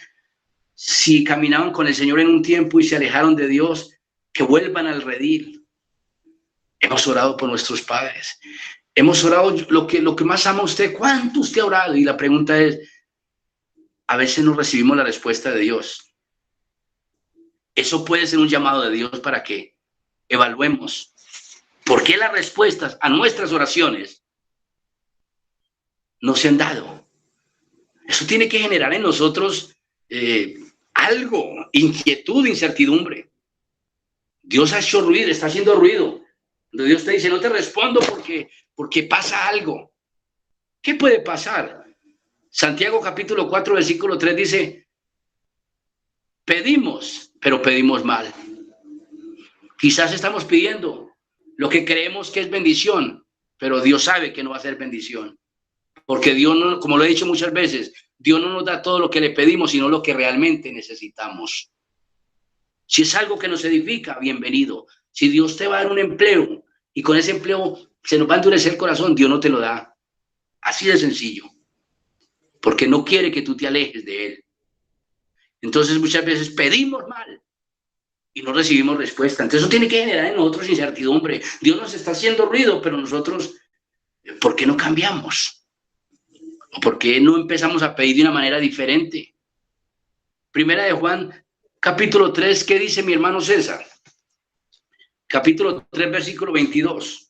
si caminaban con el Señor en un tiempo y se alejaron de Dios, que vuelvan al redil. Hemos orado por nuestros padres. Hemos orado lo que más ama usted. ¿Cuánto usted ha orado? Y la pregunta es, a veces no recibimos la respuesta de Dios. Eso puede ser un llamado de Dios para que evaluemos por qué las respuestas a nuestras oraciones no se han dado. Eso tiene que generar en nosotros algo, inquietud, incertidumbre. Dios ha hecho ruido, está haciendo ruido. Dios te dice, no te respondo porque pasa algo. ¿Qué puede pasar? Santiago capítulo 4, versículo 3 dice, pedimos, pero pedimos mal. Quizás estamos pidiendo lo que creemos que es bendición, pero Dios sabe que no va a ser bendición. Porque Dios, no, como lo he dicho muchas veces, Dios no nos da todo lo que le pedimos, sino lo que realmente necesitamos. Si es algo que nos edifica, bienvenido. Si Dios te va a dar un empleo y con ese empleo se nos va a endurecer el corazón, Dios no te lo da. Así de sencillo. Porque no quiere que tú te alejes de Él. Entonces muchas veces pedimos mal y no recibimos respuesta. Entonces eso tiene que generar en nosotros incertidumbre. Dios nos está haciendo ruido, pero nosotros, ¿por qué no cambiamos? ¿O por qué no empezamos a pedir de una manera diferente? Primera de Juan, capítulo 3, ¿qué dice mi hermano César? Capítulo 3, versículo 22.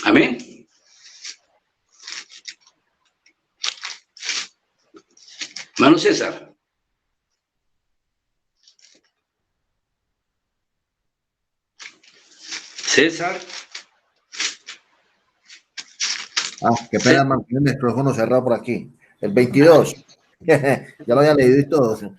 Amén. Hermano César. César. Qué pena mantener el micrófono cerrado por aquí. El 22. Ya lo había leído y todo.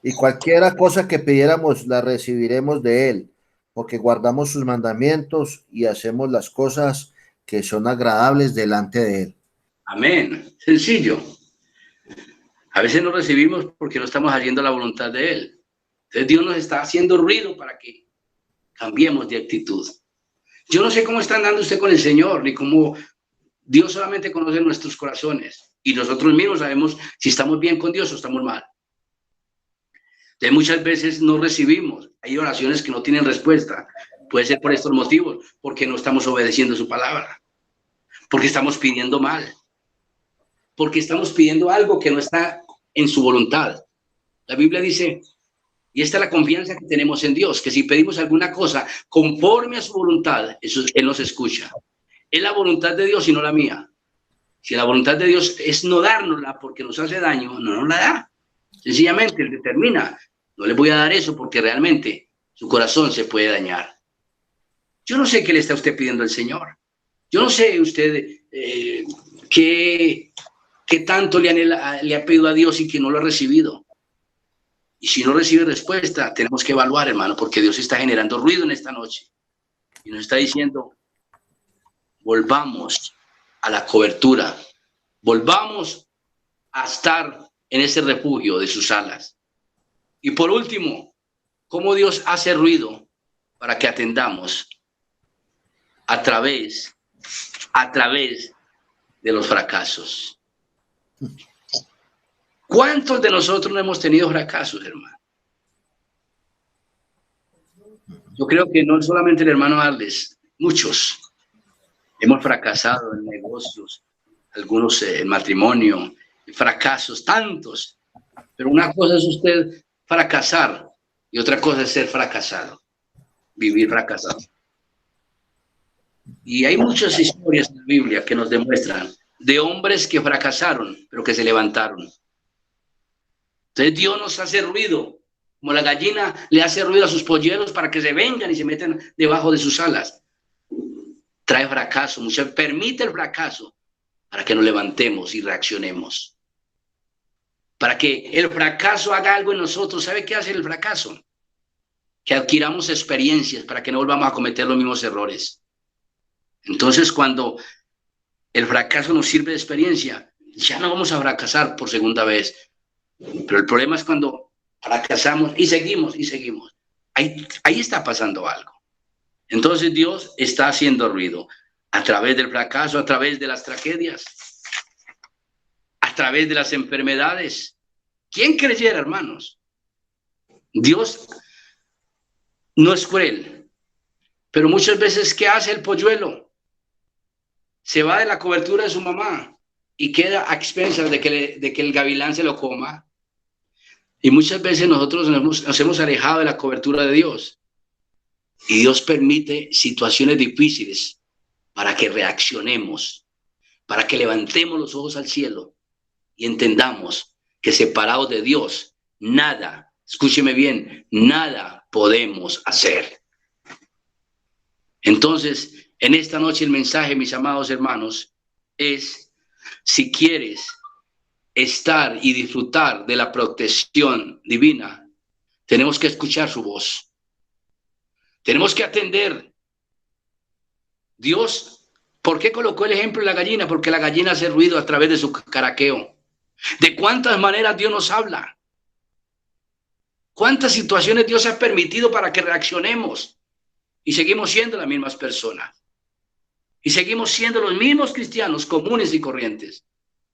Y cualquiera cosa que pidiéramos la recibiremos de Él, porque guardamos sus mandamientos y hacemos las cosas que son agradables delante de Él. Amén. Sencillo. A veces no recibimos porque no estamos haciendo la voluntad de Él. Entonces Dios nos está haciendo ruido para que cambiemos de actitud. Yo no sé cómo está andando usted con el Señor, ni cómo Dios solamente conoce nuestros corazones. Y nosotros mismos sabemos si estamos bien con Dios o estamos mal. Entonces muchas veces no recibimos. Hay oraciones que no tienen respuesta. Puede ser por estos motivos, porque no estamos obedeciendo su palabra. Porque estamos pidiendo mal. Porque estamos pidiendo algo que no está en su voluntad. La Biblia dice Y esta es la confianza que tenemos en Dios, que si pedimos alguna cosa conforme a su voluntad, eso, Él nos escucha. Es la voluntad de Dios y no la mía. Si la voluntad de Dios es no dárnosla porque nos hace daño, no nos la da. Sencillamente Él determina, no le voy a dar eso porque realmente su corazón se puede dañar. Yo no sé qué le está usted pidiendo al Señor. Yo no sé usted qué tanto le ha pedido a Dios y que no lo ha recibido. Y si no recibe respuesta, tenemos que evaluar, hermano, porque Dios está generando ruido en esta noche. Y nos está diciendo, volvamos a la cobertura, volvamos a estar en ese refugio de sus alas. Y por último, ¿cómo Dios hace ruido para que atendamos? A través de los fracasos. ¿Cuántos de nosotros no hemos tenido fracasos, hermano? Yo creo que no solamente el hermano Arles, muchos hemos fracasado en negocios, algunos en matrimonio, fracasos, tantos. Pero una cosa es usted fracasar y otra cosa es ser fracasado, vivir fracasado. Y hay muchas historias en la Biblia que nos demuestran de hombres que fracasaron, pero que se levantaron. Entonces Dios nos hace ruido, como la gallina le hace ruido a sus polluelos para que se vengan y se metan debajo de sus alas. Trae fracaso, permite el fracaso para que nos levantemos y reaccionemos. Para que el fracaso haga algo en nosotros. ¿Sabe qué hace el fracaso? Que adquiramos experiencias para que no volvamos a cometer los mismos errores. Entonces, cuando el fracaso nos sirve de experiencia, ya no vamos a fracasar por segunda vez. Pero el problema es cuando fracasamos y seguimos y seguimos. Ahí está pasando algo. Entonces Dios está haciendo ruido a través del fracaso, a través de las tragedias, a través de las enfermedades. ¿Quién creyera, hermanos? Dios no es cruel, pero muchas veces, ¿qué hace el polluelo? Se va de la cobertura de su mamá y queda a expensas de que el gavilán se lo coma. Y muchas veces nosotros nos hemos alejado de la cobertura de Dios. Y Dios permite situaciones difíciles para que reaccionemos, para que levantemos los ojos al cielo y entendamos que separados de Dios, nada, escúcheme bien, nada podemos hacer. Entonces, en esta noche el mensaje, mis amados hermanos, es: si quieres estar y disfrutar de la protección divina, tenemos que escuchar su voz. Tenemos que atender. Dios, ¿por qué colocó el ejemplo de la gallina? Porque la gallina hace ruido a través de su caraqueo. ¿De cuántas maneras Dios nos habla? ¿Cuántas situaciones Dios ha permitido para que reaccionemos? Y seguimos siendo las mismas personas. Y seguimos siendo los mismos cristianos comunes y corrientes.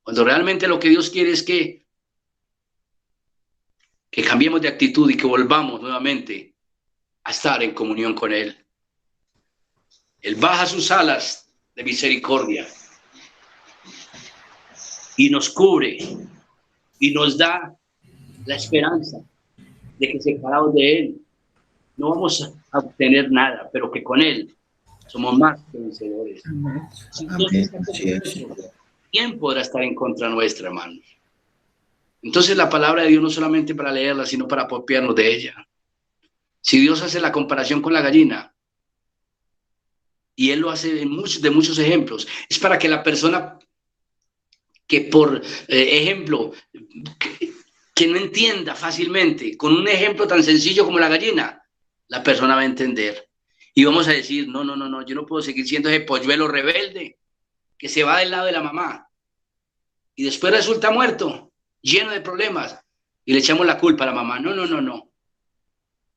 Cuando realmente lo que Dios quiere es que cambiemos de actitud y que volvamos nuevamente a estar en comunión con Él. Él baja sus alas de misericordia y nos cubre y nos da la esperanza de que separados de Él no vamos a obtener nada, pero que con Él somos más que vencedores. ¿Quién podrá estar en contra nuestra, hermanos? Entonces la palabra de Dios no solamente para leerla, sino para apropiarnos de ella. Si Dios hace la comparación con la gallina, y Él lo hace de muchos ejemplos, es para que la persona que por ejemplo, que no entienda fácilmente, con un ejemplo tan sencillo como la gallina, la persona va a entender. Y vamos a decir, no, yo no puedo seguir siendo ese polluelo rebelde que se va del lado de la mamá y después resulta muerto, lleno de problemas, y le echamos la culpa a la mamá. No.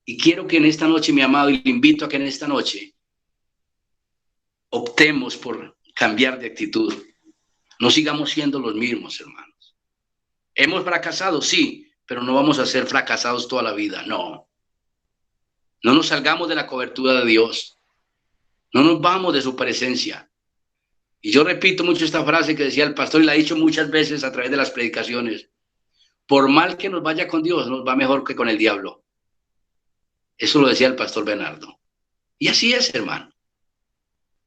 Y quiero que en esta noche, mi amado, y le invito a que en esta noche optemos por cambiar de actitud. No sigamos siendo los mismos, hermanos. Hemos fracasado, sí, pero no vamos a ser fracasados toda la vida, no. No nos salgamos de la cobertura de Dios. No nos vamos de su presencia. Y yo repito mucho esta frase que decía el pastor y la he dicho muchas veces a través de las predicaciones. Por mal que nos vaya con Dios, nos va mejor que con el diablo. Si Dios está con nosotros, ¿quién podrá estar en contra nuestra, hermanos? Eso lo decía el pastor Bernardo. Y así es, hermano.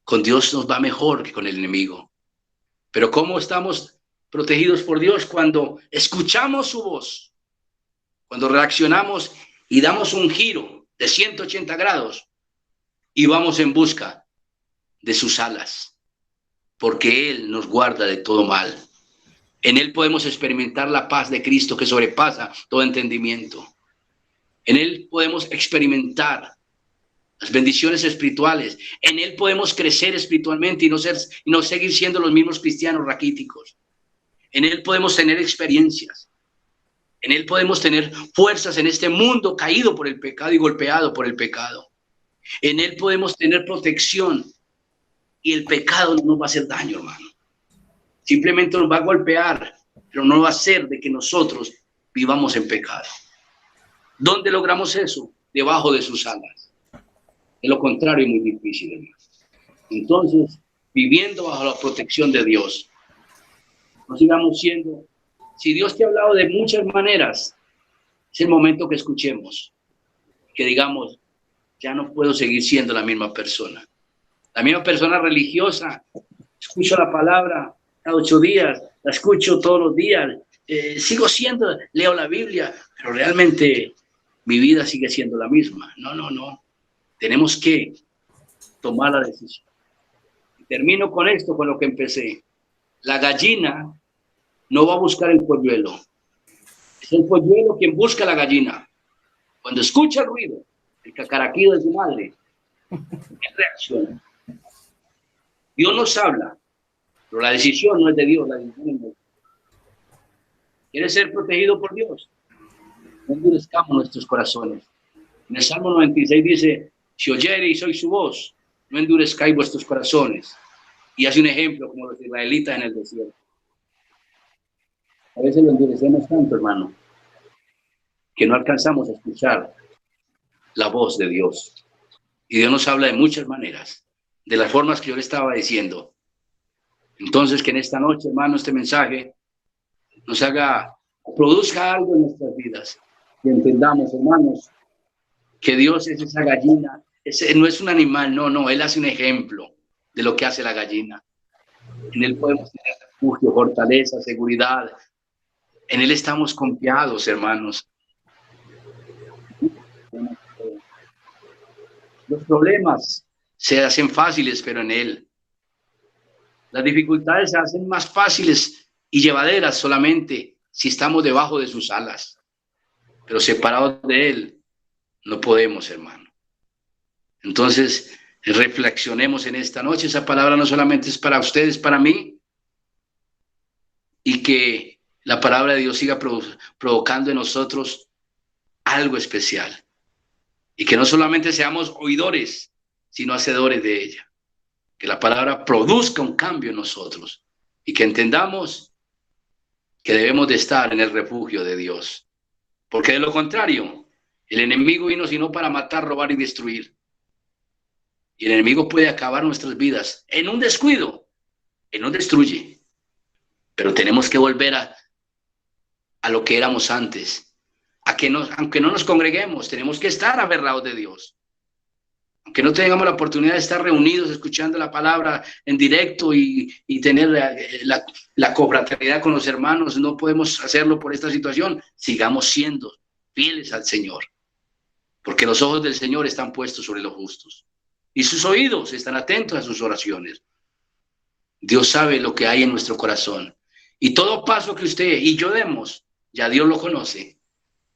Con Dios nos va mejor que con el enemigo. Pero ¿cómo estamos protegidos por Dios? Cuando escuchamos su voz, cuando reaccionamos y damos un giro de 180 grados y vamos en busca de sus alas, porque Él nos guarda de todo mal. En Él podemos experimentar la paz de Cristo que sobrepasa todo entendimiento. En Él podemos experimentar las bendiciones espirituales. En Él podemos crecer espiritualmente y no seguir siendo los mismos cristianos raquíticos. En Él podemos tener experiencias. En Él podemos tener fuerzas en este mundo caído por el pecado y golpeado por el pecado. En Él podemos tener protección y el pecado no nos va a hacer daño, hermano. Simplemente nos va a golpear, pero no va a hacer de que nosotros vivamos en pecado. ¿Dónde logramos eso? Debajo de sus alas. De lo contrario, es muy difícil, hermano. Entonces, viviendo bajo la protección de Dios, no sigamos siendo. Si Dios te ha hablado de muchas maneras, es el momento que escuchemos, que digamos, ya no puedo seguir siendo la misma persona. La misma persona religiosa, escucho la palabra cada 8 días, la escucho todos los días, sigo siendo, leo la Biblia, pero realmente mi vida sigue siendo la misma. No. Tenemos que tomar la decisión. Y termino con esto, con lo que empecé. La gallina no va a buscar el polluelo. Es el polluelo quien busca a la gallina. Cuando escucha el ruido, el cacaraquido de su madre, ¿qué reacciona? Dios nos habla, pero la decisión no es de Dios, la decisión es de Dios. ¿Quieres ser protegido por Dios? No endurezcamos nuestros corazones. En el Salmo 96 dice, si oyereis hoy su voz, no endurezcáis vuestros corazones. Y hace un ejemplo como los israelitas en el desierto. A veces lo endurecemos tanto, hermano, que no alcanzamos a escuchar la voz de Dios. Y Dios nos habla de muchas maneras, de las formas que yo le estaba diciendo. Entonces, que en esta noche, hermano, este mensaje nos produzca algo en nuestras vidas. Y entendamos, hermanos, que Dios es esa gallina. No es un animal, no, Él hace un ejemplo de lo que hace la gallina. En Él podemos tener refugio, fortaleza, seguridad. En Él estamos confiados, hermanos. Los problemas se hacen fáciles, pero en Él. Las dificultades se hacen más fáciles y llevaderas solamente si estamos debajo de sus alas. Pero separados de Él, no podemos, hermano. Entonces, reflexionemos en esta noche. Esa palabra no solamente es para ustedes, para mí. Y que la palabra de Dios siga provocando en nosotros algo especial. Y que no solamente seamos oidores, sino hacedores de ella. Que la palabra produzca un cambio en nosotros. Y que entendamos que debemos de estar en el refugio de Dios. Porque de lo contrario, el enemigo vino sino para matar, robar y destruir. Y el enemigo puede acabar nuestras vidas en un descuido. Él nos destruye. Pero tenemos que volver a lo que éramos antes. Aunque no nos congreguemos, tenemos que estar aferrados de Dios. Aunque no tengamos la oportunidad de estar reunidos escuchando la palabra en directo y tener la confraternidad con los hermanos, no podemos hacerlo por esta situación. Sigamos siendo fieles al Señor. Porque los ojos del Señor están puestos sobre los justos. Y sus oídos están atentos a sus oraciones. Dios sabe lo que hay en nuestro corazón. Y todo paso que usted y yo demos, ya Dios lo conoce.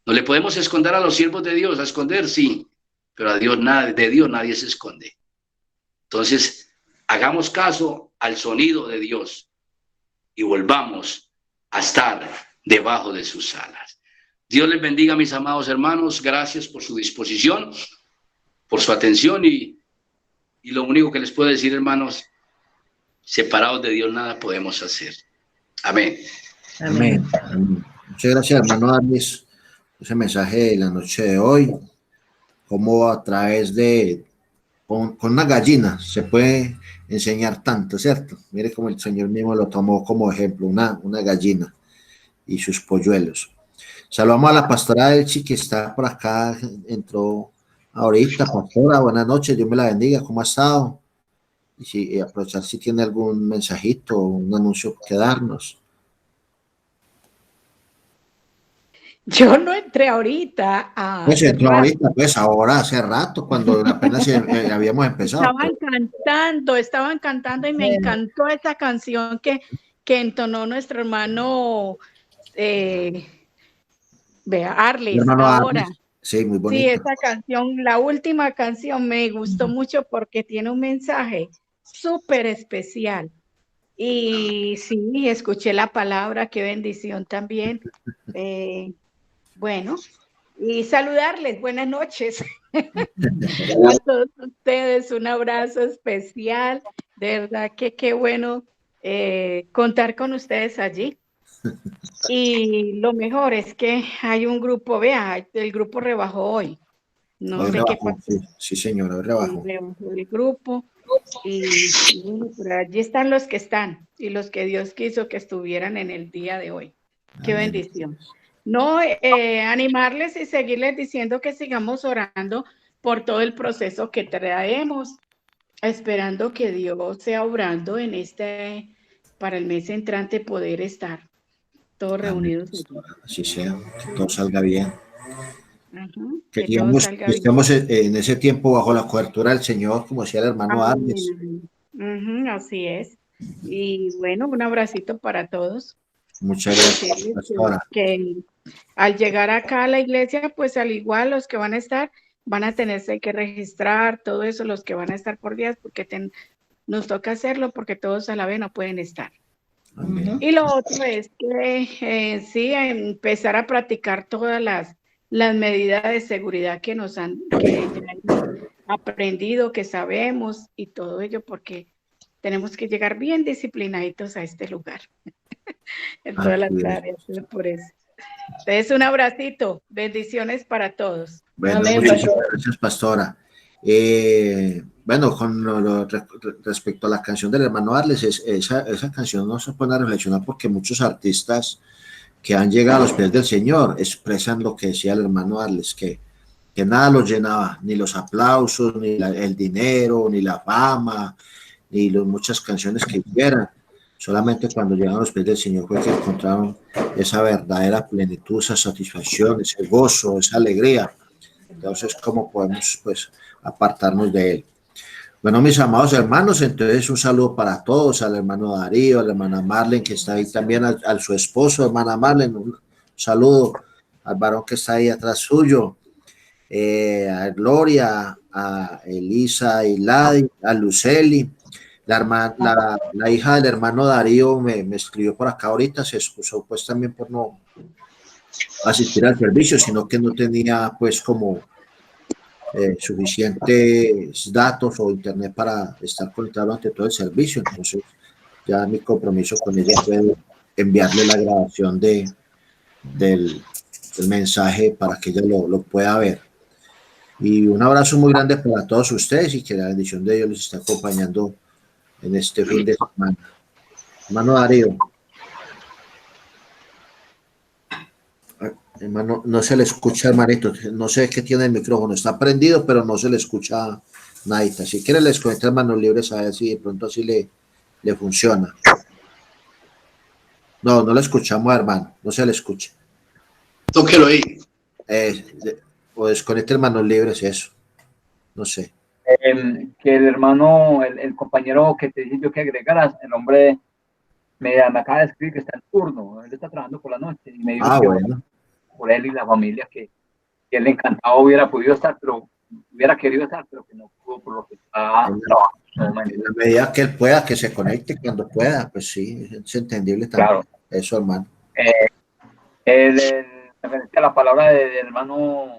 No le podemos esconder a los siervos de Dios, a esconder, sí, pero de Dios nadie se esconde. Entonces, hagamos caso al sonido de Dios y volvamos a estar debajo de sus alas. Dios les bendiga, mis amados hermanos. Gracias por su disposición, por su atención y lo único que les puedo decir, hermanos, separados de Dios nada podemos hacer. Amén. Amén. Muchas gracias, hermano Arlis, ese mensaje de la noche de hoy, cómo a través de, con una gallina se puede enseñar tanto, ¿cierto? Mire cómo el Señor mismo lo tomó como ejemplo, una gallina y sus polluelos. Saludamos a la pastora Elchi, que está por acá, entró ahorita, pastora, buenas noches, Dios me la bendiga, ¿cómo ha estado? Y si aprovechar si tiene algún mensajito, un anuncio que darnos. Yo no entré ahorita Pues hace entró rato. ahorita, pues ahora hace rato, cuando apenas habíamos empezado. Estaban cantando y me encantó esa canción que entonó nuestro hermano Mi Arles hermano ahora. Arnes, sí, muy Sí, bonito. esa canción, la última canción me gustó mucho porque tiene un mensaje súper especial. Y sí, escuché la palabra, qué bendición también. Bueno, y saludarles, buenas noches. A todos ustedes, un abrazo especial. De verdad que qué bueno contar con ustedes allí. Y lo mejor es que hay un grupo, vea, el grupo rebajó hoy. No Hoy sé qué rebajó, pasó. sí, sí señor, hoy rebajó. Rebajó el grupo. Y bueno, pero allí están los que están y los que Dios quiso que estuvieran en el día de hoy. Qué Amén. bendición. No, animarles y seguirles diciendo que sigamos orando por todo el proceso que traemos, esperando que Dios sea obrando en para el mes entrante poder estar todos Amén, reunidos allí. pastora, así sea, que todo salga bien. Que todo salga Que bien. estemos en ese tiempo bajo la cobertura del Señor, como decía el hermano Arnes. Amén. Así es. Y bueno, un abracito para todos. Muchas gracias, Decirles pastora. que al llegar acá a la iglesia, pues al igual los que van a estar, van a tenerse que registrar, todo eso, los que van a estar por días, porque nos toca hacerlo, porque todos a la vez no pueden estar. Amén. Y lo otro es que sí, empezar a practicar todas las medidas de seguridad que que ya hemos aprendido, que sabemos y todo ello, porque tenemos que llegar bien disciplinaditos a este lugar, en todas las Así es. áreas, por eso. Entonces, un abracito, bendiciones para todos. Bueno, Amén. muchísimas gracias, pastora. Bueno, respecto a la canción del hermano Arles, esa canción no se pone a reflexionar porque muchos artistas que han llegado a los pies del Señor expresan lo que decía el hermano Arles, que nada los llenaba, ni los aplausos, ni el dinero, ni la fama, ni muchas canciones que hicieran. Solamente cuando llegaron a los pies del Señor fue que encontraron esa verdadera plenitud, esa satisfacción, ese gozo, esa alegría. Entonces, ¿cómo podemos pues apartarnos de él? Bueno, mis amados hermanos, entonces un saludo para todos, al hermano Darío, a la hermana Marlene, que está ahí también, a su esposo, hermana Marlene, un saludo al varón que está ahí atrás suyo, a Gloria, a Elisa y Ladi, a Luceli, la hija del hermano Darío me escribió por acá ahorita, se excusó pues también por no asistir al servicio, sino que no tenía pues como suficientes datos o internet para estar conectado ante todo el servicio. Entonces, ya mi compromiso con ella fue enviarle la grabación del mensaje para que ella lo pueda ver. Y un abrazo muy grande para todos ustedes y que la bendición de Dios les esté acompañando en este fin de semana. Hermano Darío. Hermano, no se le escucha, hermanito. No sé qué tiene el micrófono. Está prendido, pero no se le escucha nadita. Si quiere, les conecta manos libres a ver si de pronto así le funciona. No, no le escuchamos, hermano. No se le escucha. Tóquelo ahí. O desconecte manos libres, eso. No sé. Que el hermano, el compañero que te dije yo que agregaras, el hombre me acaba de escribir que está en turno. Él está trabajando por la noche y me dijo que Bueno. por él y la familia que él encantado hubiera podido estar, pero hubiera querido estar, pero que no pudo por lo que está trabajando. En la medida que él pueda, que se conecte cuando pueda, pues sí, es entendible también. Claro. Eso, hermano. En referencia a la palabra del hermano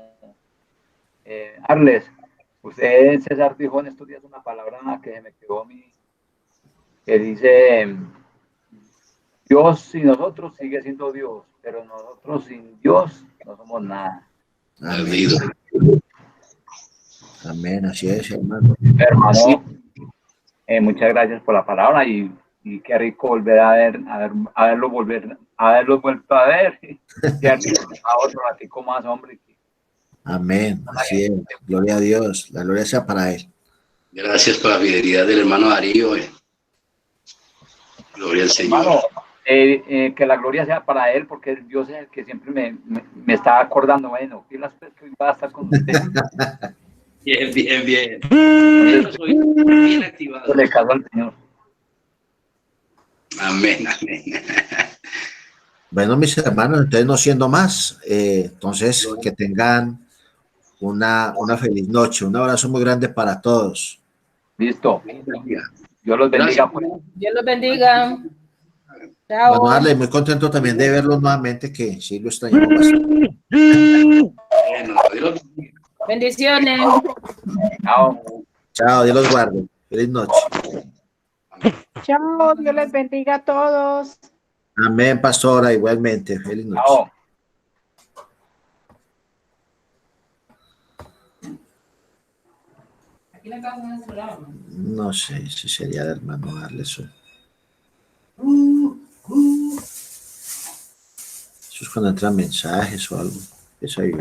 Arles, usted, César, dijo en estos días una palabra que se me quedó a mí, que dice, Dios sin nosotros sigue siendo Dios, pero nosotros sin Dios no somos nada. Amén. Amén, así es, hermano. Hermano, muchas gracias por la palabra y qué rico volver haberlo vuelto a ver y a otro ratico más, hombre. Amén. Así es. Gloria a Dios. La gloria sea para Él. Gracias por la fidelidad del hermano Darío. Gloria al Señor. Hermano, que la gloria sea para Él, porque Dios es el que siempre me está acordando, bueno, que hoy va a estar con usted. Bien, bien, bien. Bien activado. Le caso al Señor. Amén, amén. Bueno, mis hermanos, entonces no siendo más, entonces que tengan una feliz noche. Un abrazo muy grande para todos. Listo. Dios los bendiga. Pues. Dios los bendiga. Chao. Bueno, Arley, muy contento también de verlos nuevamente, que sí lo extrañamos bastante. Bendiciones. Chao. Chao, Dios los guarde. Feliz noche. Chao, Dios les bendiga a todos. Amén, pastora, igualmente. Feliz noche. Chao. No sé si sería de hermano darle eso. Eso es cuando entran mensajes o algo. Esa vibra.